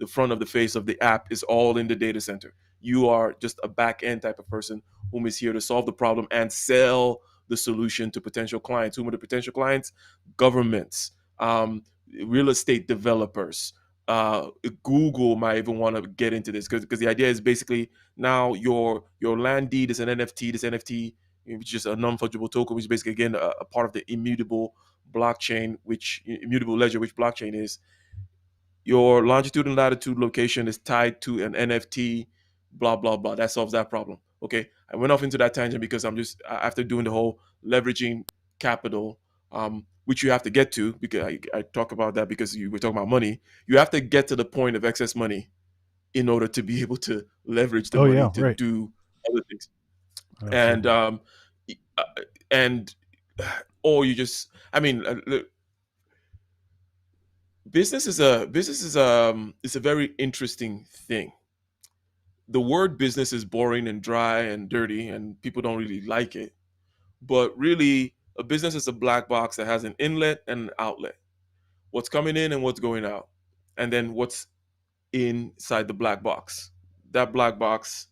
front of the face of the app is all in the data center. You are just a back end type of person whom is here to solve the problem and sell the solution to potential clients. Whom are the potential clients? Governments, real estate developers. Google might even want to get into this, because the idea is basically now your land deed is an NFT. This NFT, which is a non-fungible token, which is basically, again, a part of the immutable blockchain, which immutable ledger, which blockchain is. Your longitude and latitude location is tied to an NFT, blah, blah, blah. That solves that problem. Okay. I went off into that tangent because I'm just, after doing the whole leveraging capital, which you have to get to, because I talk about that because you were talking about money. You have to get to the point of excess money in order to be able to leverage the Oh money yeah, to right. do other things. And, Absolutely. uh, and, or you just, I mean, look, business is a very interesting thing. The word business is boring and dry and dirty, and people don't really like it. But really, a business is a black box that has an inlet and an outlet. What's coming in and what's going out, and then what's inside the black box. That black box,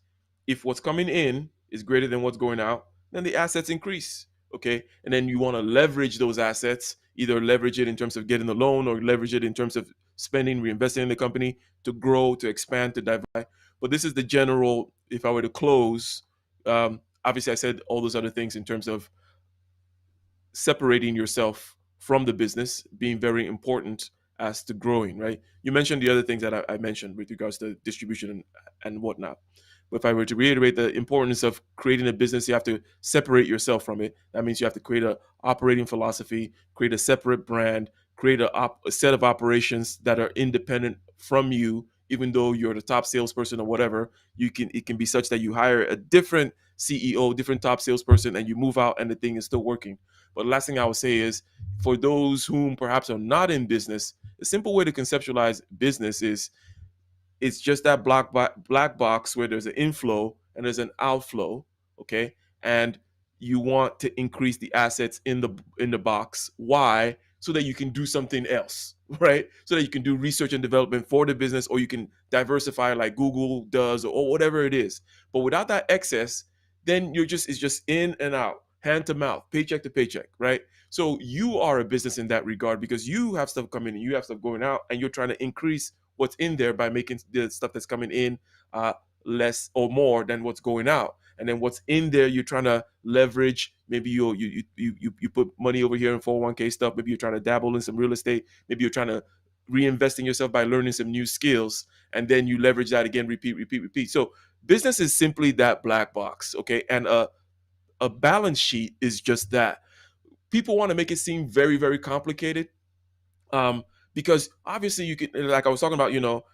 if what's coming in is greater than what's going out, then the assets increase. Okay. And then you want to leverage those assets, either leverage it in terms of getting the loan or leverage it in terms of spending, reinvesting in the company to grow, to expand, to diversify. But this is the general, if I were to close, obviously I said all those other things in terms of separating yourself from the business being very important as to growing, right? You mentioned the other things that I mentioned with regards to distribution and whatnot. But if I were to reiterate the importance of creating a business, you have to separate yourself from it. That means you have to create a operating philosophy, create a separate brand, create a set of operations that are independent from you. Even though you're the top salesperson or whatever, it can be such that you hire a different CEO, different top salesperson, and you move out and the thing is still working. But the last thing I would say is, for those whom perhaps are not in business, a simple way to conceptualize business is, it's just that black box where there's an inflow and there's an outflow. Okay. And you want to increase the assets in the box. Why? So that you can do something else, right? So that you can do research and development for the business, or you can diversify like Google does, or whatever it is. But without that excess, then it's just in and out, hand to mouth, paycheck to paycheck, right? So you are a business in that regard, because you have stuff coming in, you have stuff going out, and you're trying to increase what's in there by making the stuff that's coming in uh, less or more than what's going out. And then what's in there, you're trying to leverage. Maybe you put money over here in 401k stuff. Maybe you're trying to dabble in some real estate. Maybe you're trying to reinvest in yourself by learning some new skills, and then you leverage that again, repeat, repeat, repeat. So business is simply that black box, okay? And a balance sheet is just that. People want to make it seem very, very complicated, um, because obviously you can, like I was talking about,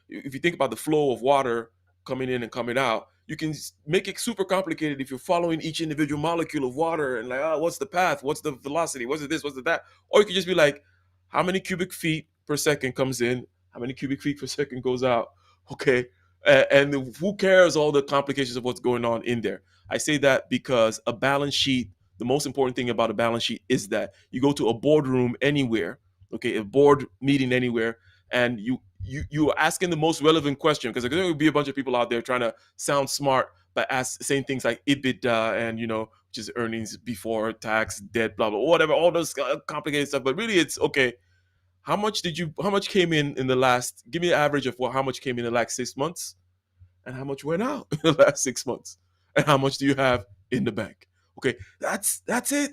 if you think about the flow of water coming in and coming out, you can make it super complicated if you're following each individual molecule of water and like, oh, what's the path, what's the velocity, what's it this, what's it that. Or you could just be like, how many cubic feet per second comes in, how many cubic feet per second goes out. Okay. And who cares all the complications of what's going on in there. I say that because a balance sheet, the most important thing about a balance sheet is that you go to a boardroom anywhere, okay, a board meeting anywhere, and you are asking the most relevant question, because there will be a bunch of people out there trying to sound smart by saying things like EBITDA, and which is earnings before tax, debt, blah blah, whatever, all those complicated stuff. But really, it's okay. How much came in the last? Give me an average of how much came in the last 6 months, and how much went out in the last 6 months, and how much do you have in the bank. Okay, that's it.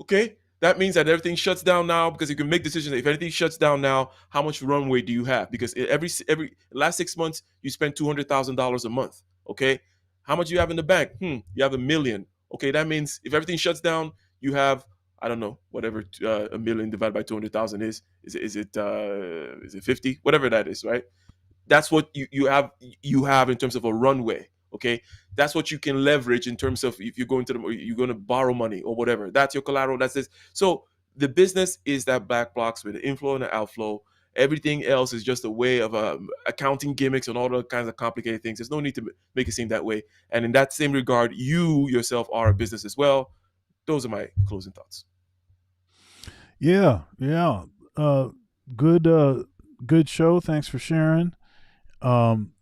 Okay, that means that everything shuts down now, because you can make decisions. If anything shuts down now, how much runway do you have? Because every last 6 months you spend $200,000 a month. Okay, how much do you have in the bank? You have 1 million. Okay, that means if everything shuts down, you have, I don't know, whatever 1 million divided by 200,000 is. Is it 50? Whatever that is, right? That's what you have in terms of a runway. Okay, that's what you can leverage in terms of, if you're going to borrow money or whatever. That's your collateral. That's this. So the business is that black box with the inflow and the outflow, Everything else is just a way of accounting gimmicks and all the kinds of complicated things. There's no need to make it seem that way. And in that same regard, you yourself are a business as well. Those are my closing thoughts. Yeah, yeah. Uh, good, good show. Thanks for sharing. Um,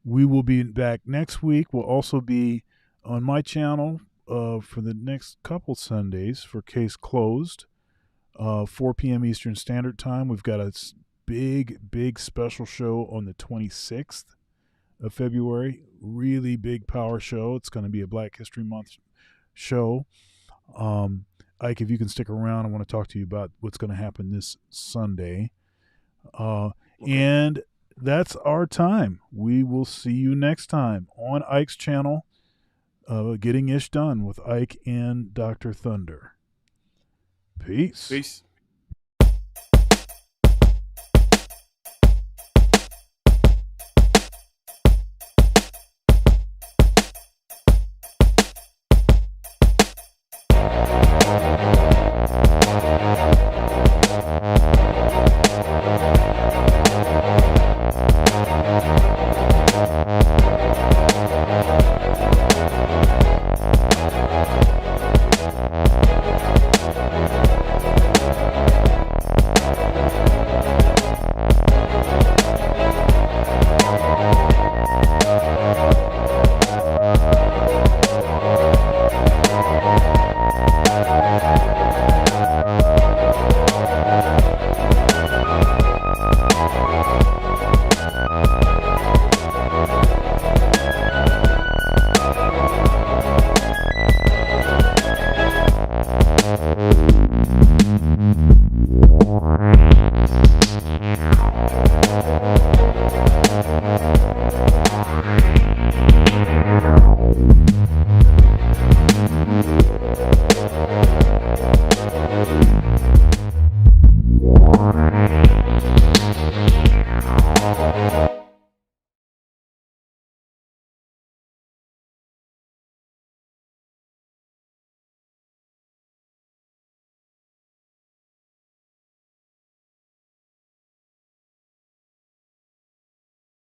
we will be back next week. We'll also be on my channel for the next couple Sundays for Case Closed, 4 p.m. Eastern Standard Time. We've got a big special show on the 26th of February. Really big power show. It's going to be a Black History Month show. Ike, if you can stick around, I want to talk to you about what's going to happen this Sunday. Okay. And that's our time. We will see you next time on Ike's channel, Getting Ish Done with Ike and Dr. Thunder. Peace. Peace.